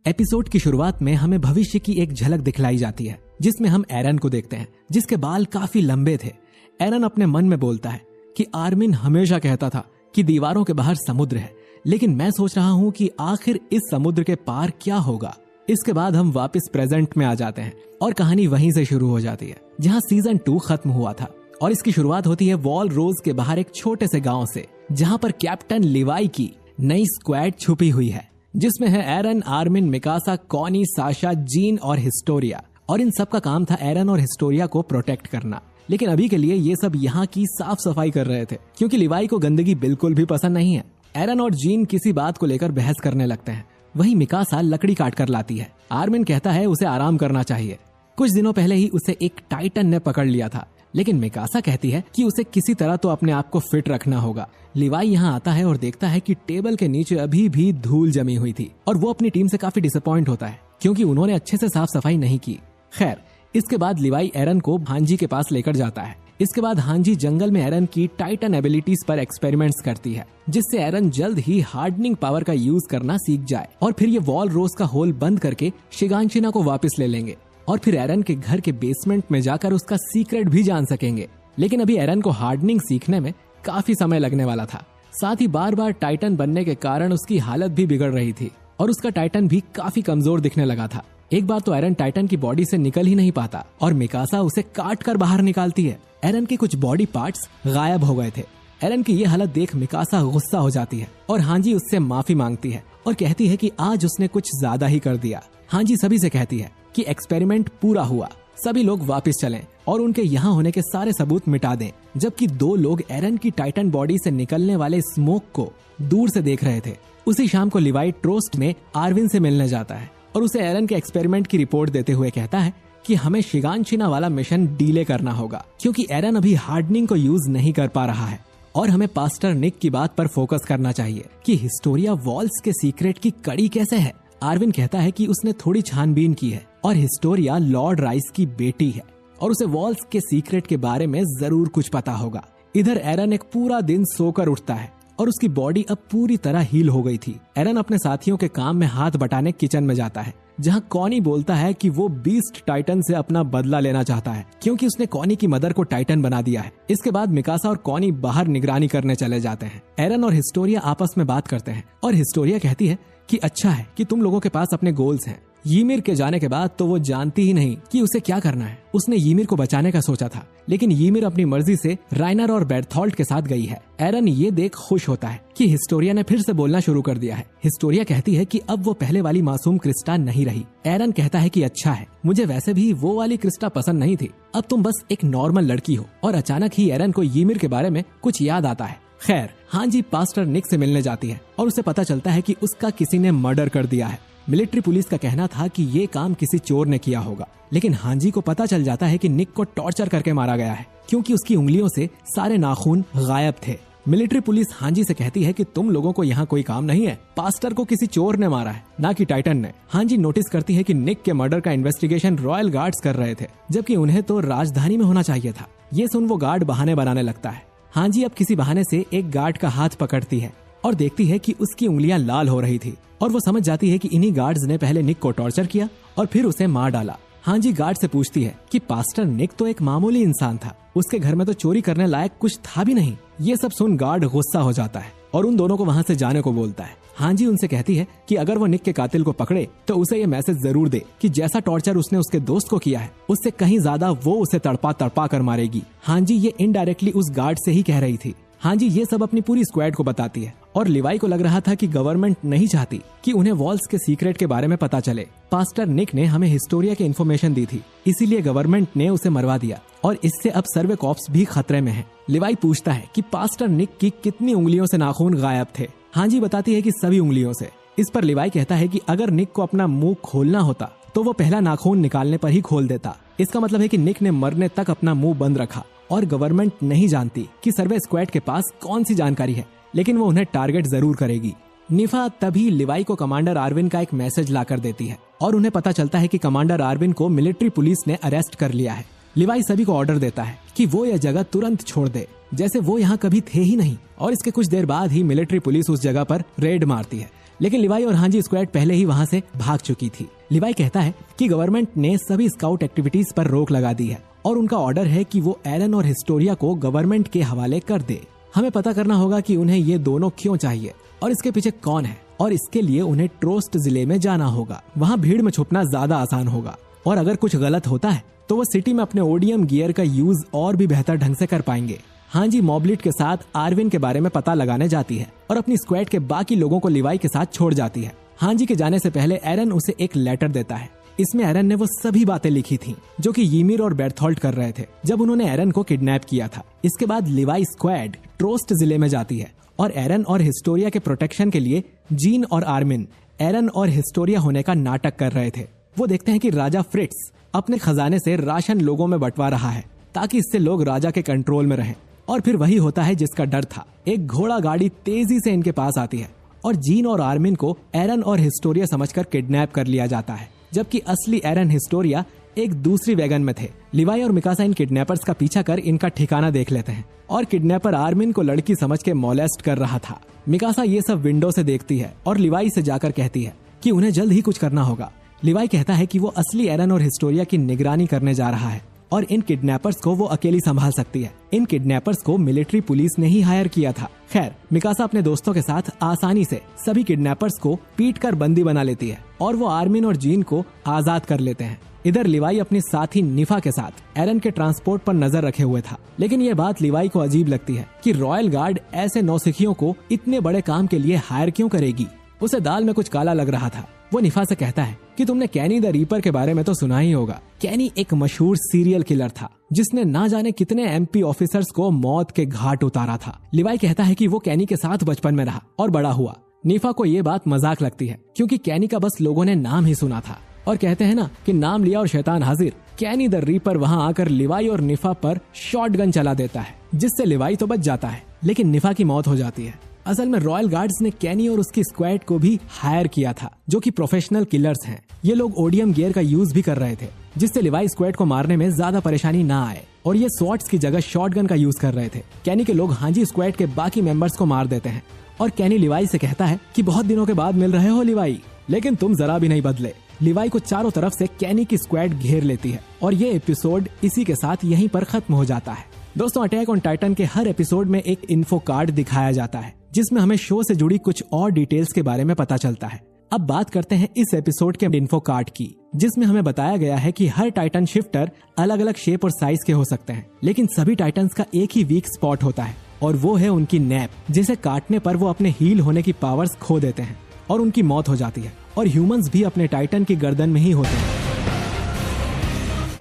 एपिसोड की शुरुआत में हमें भविष्य की एक झलक दिखलाई जाती है, जिसमें हम एरन को देखते हैं, जिसके बाल काफी लंबे थे। एरन अपने मन में बोलता है कि आर्मिन हमेशा कहता था कि दीवारों के बाहर समुद्र है, लेकिन मैं सोच रहा हूँ कि आखिर इस समुद्र के पार क्या होगा। इसके बाद हम वापस प्रेजेंट में आ जाते हैं और कहानी वहीं से शुरू हो जाती है जहाँ सीजन 2 खत्म हुआ था। और इसकी शुरुआत होती है वॉल रोज के बाहर एक छोटे से गांव से, जहाँ पर कैप्टन लिवाई की नई स्क्वाड छुपी हुई है, जिसमें है Eren, Armin, Mikasa, Connie, Sasha, Jean और हिस्टोरिया। और इन सब का काम था एरन और हिस्टोरिया को प्रोटेक्ट करना। लेकिन अभी के लिए ये सब यहाँ की साफ सफाई कर रहे थे, क्योंकि लिवाई को गंदगी बिल्कुल भी पसंद नहीं है। एरन और जीन किसी बात को लेकर बहस करने लगते हैं। वहीं मिकासा लकड़ी काट कर लाती है। आर्मिन कहता है उसे आराम करना चाहिए, कुछ दिनों पहले ही उसे एक टाइटन ने पकड़ लिया था। लेकिन मिकासा कहती है कि उसे किसी तरह तो अपने आप को फिट रखना होगा। लिवाई यहाँ आता है और देखता है कि टेबल के नीचे अभी भी धूल जमी हुई थी और वो अपनी टीम से काफी डिसअपॉइंट होता है क्योंकि उन्होंने अच्छे से साफ सफाई नहीं की। खैर, इसके बाद लिवाई एरन को हांजी के पास लेकर जाता है। इसके बाद हांजी जंगल में एरन की टाइटन एबिलिटीज पर एक्सपेरिमेंट्स करती है, जिससे एरन जल्द ही हार्डनिंग पावर का यूज करना सीख जाए और फिर ये वॉल रोज का होल बंद करके शिगांशिना को वापस ले लेंगे और फिर एरन के घर के बेसमेंट में जाकर उसका सीक्रेट भी जान सकेंगे। लेकिन अभी एरन को हार्डनिंग सीखने में काफी समय लगने वाला था। साथ ही बार बार टाइटन बनने के कारण उसकी हालत भी बिगड़ रही थी और उसका टाइटन भी काफी कमजोर दिखने लगा था। एक बार तो एरन टाइटन की बॉडी से निकल ही नहीं पाता और मिकासा उसे काट कर बाहर निकालती है। एरन के कुछ बॉडी पार्ट्स गायब हो गए थे। एरन की ये हालत देख मिकासा गुस्सा हो जाती है और हांजी उससे माफी मांगती है और कहती है कि आज उसने कुछ ज्यादा ही कर दिया। हांजी सभी से कहती है कि एक्सपेरिमेंट पूरा हुआ, सभी लोग वापस चलें और उनके यहाँ होने के सारे सबूत मिटा दें। जबकि दो लोग एरन की टाइटन बॉडी से निकलने वाले स्मोक को दूर से देख रहे थे। उसी शाम को लिवाई ट्रोस्ट में आर्विन से मिलने जाता है और उसे एरन के एक्सपेरिमेंट की रिपोर्ट देते हुए कहता है कि हमें शिगांशिना वाला मिशन डीले करना होगा क्योंकि एरन अभी हार्डनिंग को यूज नहीं कर पा रहा है और हमें पास्टर निक की बात पर फोकस करना चाहिए कि हिस्टोरिया वॉल्स के सीक्रेट की कड़ी कैसे है। आर्विन कहता है कि उसने थोड़ी छानबीन की है और हिस्टोरिया लॉर्ड राइस की बेटी है और उसे वॉल्स के सीक्रेट के बारे में जरूर कुछ पता होगा। इधर एरन एक पूरा दिन सोकर उठता है और उसकी बॉडी अब पूरी तरह हील हो गई थी। एरन अपने साथियों के काम में हाथ बटाने किचन में जाता है, जहां कॉनी बोलता है कि वो बीस्ट टाइटन से अपना बदला लेना चाहता है क्योंकि उसने कॉनी की मदर को टाइटन बना दिया है। इसके बाद मिकासा और कॉनी बाहर निगरानी करने चले जाते हैं। एरन और हिस्टोरिया आपस में बात करते हैं और हिस्टोरिया कहती है कि अच्छा है कि तुम लोगों के पास अपने गोल्स हैं। ईमिर के जाने के बाद तो वो जानती ही नहीं कि उसे क्या करना है। उसने ईमिर को बचाने का सोचा था, लेकिन ईमिर अपनी मर्जी से राइनर और बेर्थोल्ट के साथ गई है। एरन ये देख खुश होता है कि हिस्टोरिया ने फिर से बोलना शुरू कर दिया है। हिस्टोरिया कहती है कि अब वो पहले वाली मासूम क्रिस्टा नहीं रही। एरन कहता है कि अच्छा है, मुझे वैसे भी वो वाली क्रिस्टा पसंद नहीं थी, अब तुम बस एक नॉर्मल लड़की हो। और अचानक ही एरन को ईमिर के बारे में कुछ याद आता है। खैर, हांजी पास्टर निक से मिलने जाती है और उसे पता चलता है कि उसका किसी ने मर्डर कर दिया है। मिलिट्री पुलिस का कहना था कि ये काम किसी चोर ने किया होगा, लेकिन हांजी को पता चल जाता है कि निक को टॉर्चर करके मारा गया है क्योंकि उसकी उंगलियों से सारे नाखून गायब थे। मिलिट्री पुलिस हांजी से कहती है कि तुम लोगों को यहाँ कोई काम नहीं है, पास्टर को किसी चोर ने मारा है, ना कि टाइटन ने। हांजी नोटिस करती है कि निक के मर्डर का इन्वेस्टिगेशन रॉयल गार्ड्स कर रहे थे, जबकि उन्हें तो राजधानी में होना चाहिए था। ये सुन वो गार्ड बहाने बनाने लगता है। हांजी अब किसी बहाने से एक गार्ड का हाथ पकड़ती है और देखती है कि उसकी उंगलियां लाल हो रही थी और वो समझ जाती है कि इन्हीं गार्ड्स ने पहले निक को टॉर्चर किया और फिर उसे मार डाला। हांजी गार्ड से पूछती है कि पास्टर निक तो एक मामूली इंसान था, उसके घर में तो चोरी करने लायक कुछ था भी नहीं। ये सब सुन गार्ड गुस्सा हो जाता है और उन दोनों को वहाँ से जाने को बोलता है। हांजी उनसे कहती है कि अगर वो निक के कातिल को पकड़े तो उसे ये मैसेज जरूर दे कि जैसा टॉर्चर उसने उसके दोस्त को किया है, उससे कहीं ज्यादा वो उसे तड़पा तड़पा कर मारेगी। हांजी ये इनडायरेक्टली उस गार्ड से ही कह रही थी। हांजी ये सब अपनी पूरी स्क्वाड को बताती है और लिवाई को लग रहा था कि गवर्नमेंट नहीं चाहती कि उन्हें वॉल्स के सीक्रेट के बारे में पता चले। पास्टर निक ने हमें हिस्टोरिया की इन्फॉर्मेशन दी थी, इसीलिए गवर्नमेंट ने उसे मरवा दिया और इससे अब सर्वे कॉप्स भी खतरे में है। लिवाई पूछता है कि पास्टर निक की कितनी उंगलियों से नाखून गायब थे। हांजी बताती है कि सभी उंगलियों से। इस पर लिवाई कहता है कि अगर निक को अपना मुंह खोलना होता तो वो पहला नाखून निकालने पर ही खोल देता। इसका मतलब है कि निक ने मरने तक अपना मुंह बंद रखा और गवर्नमेंट नहीं जानती कि सर्वे स्क्वाड के पास कौन सी जानकारी है, लेकिन वो उन्हें टारगेट जरूर करेगी। निफा तभी लिवाई को कमांडर आर्विन का एक मैसेज लाकर देती है और उन्हें पता चलता है कि कमांडर आर्विन को मिलिट्री पुलिस ने अरेस्ट कर लिया है। लिवाई सभी को ऑर्डर देता है कि वो यह जगह तुरंत छोड़ दे, जैसे वो यहाँ कभी थे ही नहीं। और इसके कुछ देर बाद ही मिलिट्री पुलिस उस जगह पर रेड मारती है, लेकिन लिवाई और हांजी स्क्वाड पहले ही वहाँ से भाग चुकी थी। लिवाई कहता है कि गवर्नमेंट ने सभी स्काउट एक्टिविटीज पर रोक लगा दी है और उनका ऑर्डर है कि वो एरन और हिस्टोरिया को गवर्नमेंट के हवाले कर दे। हमें पता करना होगा कि उन्हें ये दोनों क्यों चाहिए और इसके पीछे कौन है, और इसके लिए उन्हें ट्रोस्ट जिले में जाना होगा। वहाँ भीड़ में छुपना ज्यादा आसान होगा और अगर कुछ गलत होता है तो वो सिटी में अपने ओडियम गियर का यूज और भी बेहतर ढंग से कर पाएंगे। हांजी मॉबलिट के साथ आर्विन के बारे में पता लगाने जाती है और अपनी स्क्वाड के बाकी लोगों को लिवाई के साथ छोड़ जाती है। हांजी के जाने से पहले एरन उसे एक लेटर देता है। इसमें एरन ने वो सभी बातें लिखी थी जो कि ईमिर और बेर्थोल्ट कर रहे थे जब उन्होंने एरन को किडनैप किया था। इसके बाद लिवाई स्क्वाड ट्रोस्ट जिले में जाती है और एरन और हिस्टोरिया के प्रोटेक्शन के लिए जीन और आर्मिन एरन और हिस्टोरिया होने का नाटक कर रहे थे। वो देखते हैं कि राजा फ्रिट्स अपने खजाने से राशन लोगों में बंटवा रहा है ताकि इससे लोग राजा के कंट्रोल में रहें। और फिर वही होता है जिसका डर था। एक घोड़ा गाड़ी तेजी से इनके पास आती है और जीन और आर्मिन को एरन और हिस्टोरिया समझकर किडनैप कर लिया जाता है, जबकि असली एरन हिस्टोरिया एक दूसरी वैगन में थे। लिवाई और मिकासा इन किडनैपर्स का पीछा कर इनका ठिकाना देख लेते हैं और किडनैपर आर्मिन को लड़की समझ के मोलेस्ट कर रहा था। मिकासा ये सब विंडो से देखती है और लिवाई से जाकर कहती है कि उन्हें जल्द ही कुछ करना होगा। लिवाई कहता है कि वो असली एरन और हिस्टोरिया की निगरानी करने जा रहा है और इन किडनैपर्स को वो अकेली संभाल सकती है। इन किडनैपर्स को मिलिट्री पुलिस ने ही हायर किया था। खैर, मिकासा अपने दोस्तों के साथ आसानी से सभी किडनैपर्स को पीट कर बंदी बना लेती है और वो आर्मिन और जीन को आजाद कर लेते हैं। इधर लिवाई अपनी साथी निफा के साथ एरन के ट्रांसपोर्ट पर नजर रखे हुए था, लेकिन ये बात लिवाई को अजीब लगती है कि रॉयल गार्ड ऐसे नौसिखियों को इतने बड़े काम के लिए हायर क्यों करेगी। उसे दाल में कुछ काला लग रहा था। वो निफा से कहता है कि तुमने कैनी द रीपर के बारे में तो सुना ही होगा। कैनी एक मशहूर सीरियल किलर था जिसने ना जाने कितने एमपी ऑफिसर्स को मौत के घाट उतारा था। लिवाई कहता है कि वो कैनी के साथ बचपन में रहा और बड़ा हुआ। निफा को ये बात मजाक लगती है क्योंकि कैनी का बस लोगों ने नाम ही सुना था और कहते हैं ना कि नाम लिया और शैतान हाजिर। कैनी द रीपर वहाँ आकर लिवाई और निफा पर शॉटगन चला देता है, जिससे लिवाई तो बच जाता है लेकिन निफा की मौत हो जाती है। असल में रॉयल गार्ड्स ने कैनी और उसकी स्क्वाड को भी हायर किया था, जो कि प्रोफेशनल किलर्स हैं। ये लोग ओडियम गियर का यूज भी कर रहे थे, जिससे लिवाई स्क्वाड को मारने में ज्यादा परेशानी ना आए, और ये स्वॉर्ड्स की जगह शॉटगन का यूज कर रहे थे। कैनी के लोग हांजी स्क्वाड के बाकी मेंबर्स को मार देते हैं और कैनी लिवाई से कहता है कि बहुत दिनों के बाद मिल रहे हो लिवाई, लेकिन तुम जरा भी नहीं बदले। लिवाई को चारों तरफ से कैनी की स्क्वाड घेर लेती है और ये एपिसोड इसी के साथ यहीं पर खत्म हो जाता है। दोस्तों, अटैक ऑन टाइटन के हर एपिसोड में एक इन्फो कार्ड दिखाया जाता है जिसमें हमें शो से जुड़ी कुछ और डिटेल्स के बारे में पता चलता है। अब बात करते हैं इस एपिसोड के इन्फो कार्ड की, जिसमें हमें बताया गया है कि हर टाइटन शिफ्टर अलग अलग शेप और साइज के हो सकते हैं, लेकिन सभी टाइटन्स का एक ही वीक स्पॉट होता है और वो है उनकी नैप, जिसे काटने पर वो अपने हील होने की पावर्स खो देते हैं और उनकी मौत हो जाती है। और ह्यूमंस भी अपने टाइटन की गर्दन में ही होते हैं।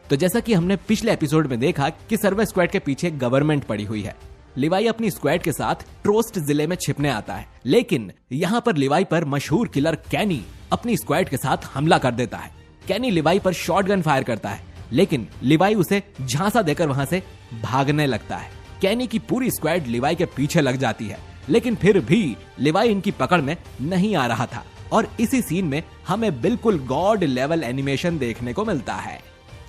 तो जैसा कि हमने पिछले एपिसोड में देखा कि सर्वे स्क्वाड के पीछे गवर्नमेंट पड़ी हुई है। लिवाई अपनी स्क्वाड के साथ ट्रोस्ट जिले में छिपने आता है, लेकिन यहाँ पर लिवाई पर मशहूर किलर कैनी अपनी स्क्वाड के साथ हमला कर देता है। कैनी लिवाई पर शॉटगन फायर करता है, लेकिन लिवाई उसे झांसा देकर वहां से भागने लगता है। कैनी की पूरी स्क्वाड लिवाई के पीछे लग जाती है, लेकिन फिर भी लिवाई इनकी पकड़ में नहीं आ रहा था और इसी सीन में हमें बिल्कुल गॉड लेवल एनिमेशन देखने को मिलता है।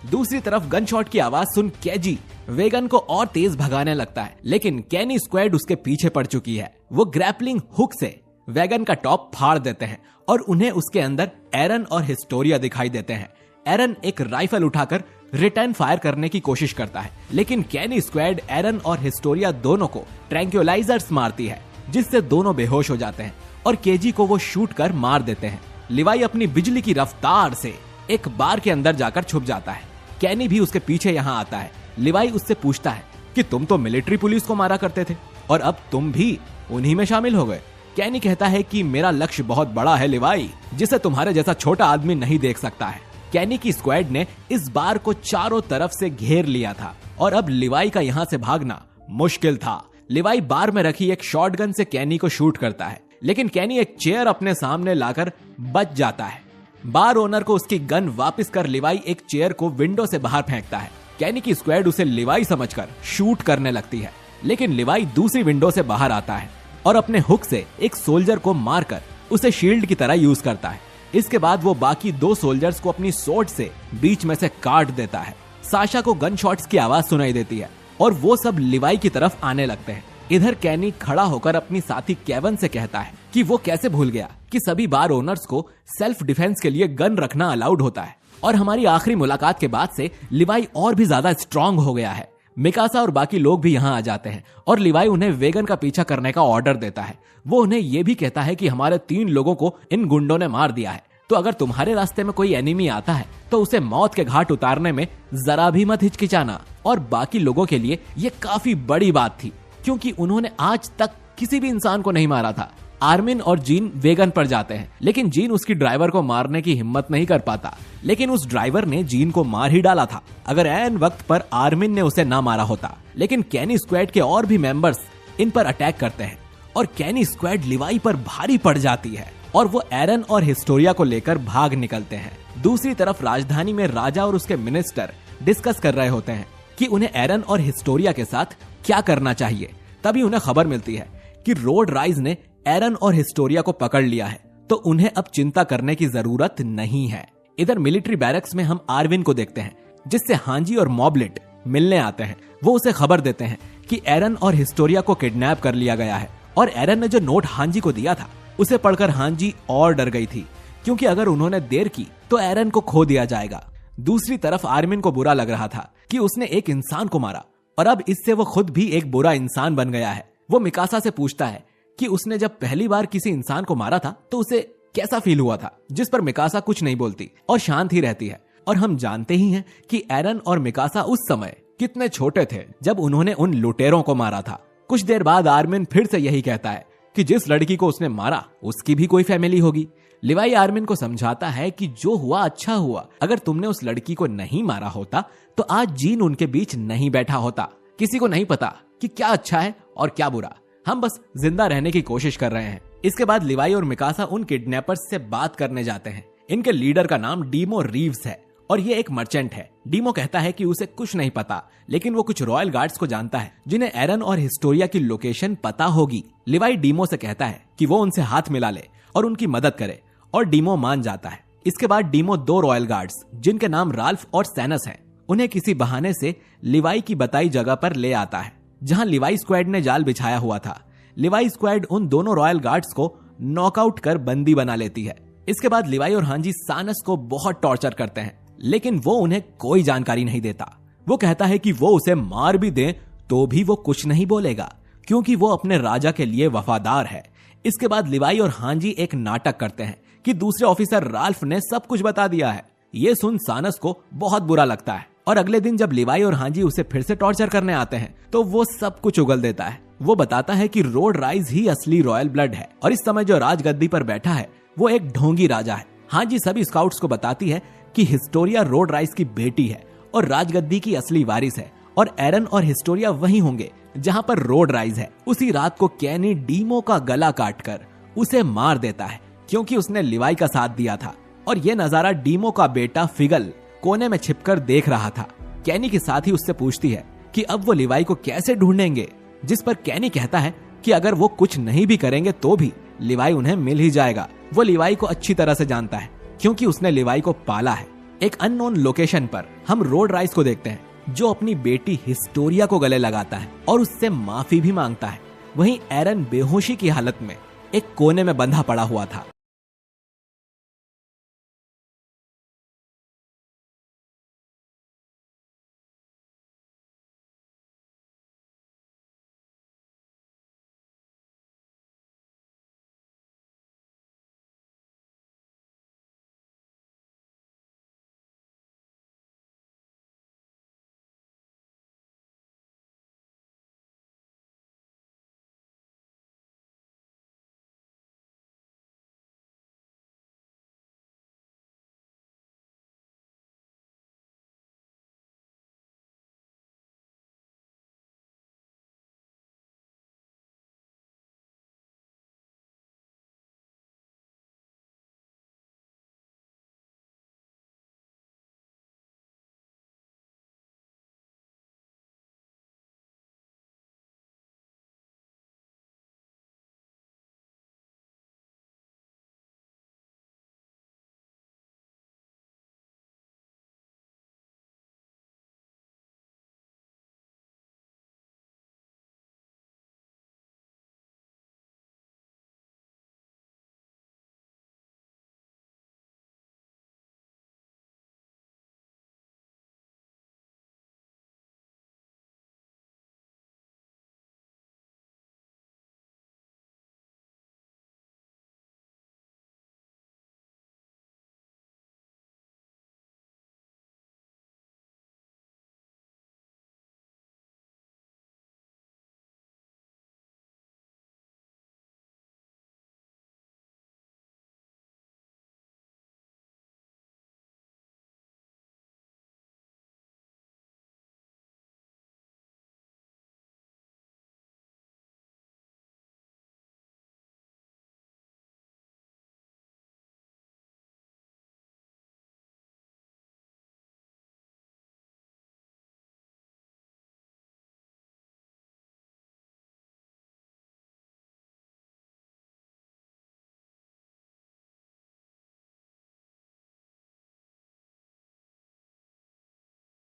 दूसरी तरफ गन शॉट की आवाज सुन कैजी वेगन को और तेज भगाने लगता है, लेकिन कैनी स्क्वाड उसके पीछे पड़ चुकी है। वो ग्रैपलिंग हुक से वेगन का टॉप फाड़ देते हैं और उन्हें उसके अंदर एरन और हिस्टोरिया दिखाई देते हैं। एरन एक राइफल उठाकर रिटर्न फायर करने की कोशिश करता है, लेकिन कैनी स्क्वाड एरन और हिस्टोरिया दोनों को ट्रैंक्यूलाइजर्स मारती है, जिससे दोनों बेहोश हो जाते हैं और केजी को वो शूट कर मार देते हैं। लिवाई अपनी बिजली की रफ्तार से एक बार के अंदर जाकर छुप जाता है। कैनी भी उसके पीछे यहाँ आता है। लिवाई उससे पूछता है कि तुम तो मिलिट्री पुलिस को मारा करते थे और अब तुम भी उन्हीं में शामिल हो गए। कैनी कहता है कि मेरा लक्ष्य बहुत बड़ा है लिवाई, जिसे तुम्हारे जैसा छोटा आदमी नहीं देख सकता है। कैनी की स्क्वाड ने इस बार को चारों तरफ से घेर लिया था और अब लिवाई का यहाँ से भागना मुश्किल था। लिवाई बार में रखी एक शॉटगन से कैनी को शूट करता है, लेकिन कैनी एक चेयर अपने सामने लाकर बच जाता है। बार ओनर को उसकी गन वापस कर लिवाई एक चेयर को विंडो से बाहर फेंकता है। कैनी की स्क्वाड उसे लिवाई समझकर शूट करने लगती है, लेकिन लिवाई दूसरी विंडो से बाहर आता है और अपने हुक से एक सोल्जर को मारकर उसे शील्ड की तरह यूज करता है। इसके बाद वो बाकी दो सोल्जर्स को अपनी सोर्ड से बीच में से काट देता है। साशा को गन शॉट्स की आवाज सुनाई देती है और वो सब लिवाई की तरफ आने लगते हैं। इधर कैनी खड़ा होकर अपनी साथी केवन से कहता है कि वो कैसे भूल गया कि सभी बार ओनर्स को सेल्फ डिफेंस के लिए गन रखना अलाउड होता है। और हमारी आखिरी मुलाकात के बाद से लिवाई और भी ज्यादा स्ट्रांग हो गया है। मिकासा और बाकी लोग भी यहाँ आ जाते हैं और लिवाई उन्हें वेगन का पीछा करने का ऑर्डर देता है। वो उन्हें ये भी कहता है कि हमारे 3 लोगों को इन गुंडों ने मार दिया है, तो अगर तुम्हारे रास्ते में कोई एनिमी आता है तो उसे मौत के घाट उतारने में जरा भी मत हिचकिचाना। और बाकी लोगों के लिए ये काफी बड़ी बात थी, क्योंकि उन्होंने आज तक किसी भी इंसान को नहीं मारा था। आर्मिन और जीन वेगन पर जाते हैं, लेकिन जीन उसकी ड्राइवर को मारने की हिम्मत नहीं कर पाता, लेकिन उस ड्राइवर ने जीन को मार ही डाला था अगर ऐन वक्त पर आर्मिन ने उसे ना मारा होता। लेकिन कैनी स्क्वाड के और भी मेंबर्स इन पर अटैक करते हैं और कैनी स्क्वाड लिवाई पर भारी पड़ जाती है और वो एरन और हिस्टोरिया को लेकर भाग निकलते हैं। दूसरी तरफ राजधानी में राजा और उसके मिनिस्टर डिस्कस कर रहे होते हैं कि उन्हें एरन और हिस्टोरिया के साथ क्या करना चाहिए। तभी उन्हें खबर मिलती है कि रोड राइज ने एरन और हिस्टोरिया को पकड़ लिया है, तो उन्हें अब चिंता करने की जरूरत नहीं है। इधर मिलिट्री बैरक्स में हम आर्विन को देखते हैं, जिससे हांजी और मॉबलिट मिलने आते हैं। वो उसे खबर देते हैं कि एरन और हिस्टोरिया को किडनैप कर लिया गया है, और एरन ने जो नोट हांजी को दिया था उसे पढ़कर हांजी और डर गई थी, क्योंकि अगर उन्होंने देर की तो एरन को खो दिया जाएगा। दूसरी तरफ आर्मिन को बुरा लग रहा था कि उसने एक इंसान को मारा, और अब इससे वो खुद भी एक बुरा इंसान बन गया है। वो मिकासा से पूछता है कि उसने जब पहली बार किसी इंसान को मारा था तो उसे कैसा फील हुआ था, जिस पर मिकासा कुछ नहीं बोलती और शांत ही रहती है। और हम जानते ही हैं कि एरन और मिकासा उस समय कितने छोटे थे जब उन्होंने उन लुटेरों को मारा था। कुछ देर बाद आर्मिन फिर से यही कहता है कि जिस लड़की को उसने मारा उसकी भी कोई फैमिली होगी। लिवाई आर्मिन को समझाता है कि जो हुआ अच्छा हुआ, अगर तुमने उस लड़की को नहीं मारा होता तो आज जीन उनके बीच नहीं बैठा होता। किसी को नहीं पता कि क्या अच्छा है और क्या बुरा, हम बस जिंदा रहने की कोशिश कर रहे हैं। इसके बाद लिवाई और मिकासा उन किडनैपर्स से बात करने जाते हैं। इनके लीडर का नाम डीमो रीव्स है और ये एक मर्चेंट है। डीमो कहता है कि उसे कुछ नहीं पता, लेकिन वो कुछ रॉयल गार्ड्स को जानता है जिन्हें एरन और हिस्टोरिया की लोकेशन पता होगी। लिवाई डीमो से कहता है कि वो उनसे हाथ मिला ले और उनकी मदद करे, और डीमो मान जाता है। इसके बाद डीमो 2 रॉयल गार्ड्स जिनके नाम राल्फ और सैनस हैं, उन्हें किसी बहाने से लिवाई की बताई जगह पर ले आता है जहां लिवाई स्क्वाड ने जाल बिछाया हुआ था। लिवाई स्क्वाड उन दोनों रॉयल गार्ड्स को नॉकआउट कर बंदी बना लेती है। इसके बाद लिवाई और हांजी सानस को बहुत टॉर्चर करते हैं, लेकिन वो उन्हें कोई जानकारी नहीं देता। वो कहता है कि वो उसे मार भी दे तो भी वो कुछ नहीं बोलेगा, क्योंकि वो अपने राजा के लिए वफादार है। इसके बाद लिवाई और हांजी एक नाटक करते हैं कि दूसरे ऑफिसर राल्फ ने सब कुछ बता दिया है। ये सुन सानस को बहुत बुरा लगता है, और अगले दिन जब लिवाई और हांजी उसे फिर से टॉर्चर करने आते हैं तो वो सब कुछ उगल देता है। वो बताता है कि रोड राइज ही असली रॉयल ब्लड है, और इस समय जो राजगद्दी पर बैठा है वो एक ढोंगी राजा है। हांजी सभी स्काउट्स को बताती है कि हिस्टोरिया रोड राइज की बेटी है और राजगद्दी की असली वारिस है, और एरन और हिस्टोरिया वहीं होंगे जहां पर रोड राइज है। उसी रात को कैनी डीमो का गला काटकर उसे मार देता है, क्योंकि उसने लिवाई का साथ दिया था। और यह नजारा डीमो का बेटा फिगल कोने में छिपकर देख रहा था। कैनी के साथ ही उससे पूछती है कि अब वो लिवाई को कैसे ढूंढेंगे, जिस पर कैनी कहता है कि अगर वो कुछ नहीं भी करेंगे तो भी लिवाई उन्हें मिल ही जाएगा। वो लिवाई को अच्छी तरह से जानता है, क्योंकि उसने लिवाई को पाला है। एक अननोन लोकेशन पर हम रोड राइज को देखते हैं, जो अपनी बेटी हिस्टोरिया को गले लगाता है और उससे माफी भी मांगता है। वहीं एरन बेहोशी की हालत में एक कोने में बंधा पड़ा हुआ था।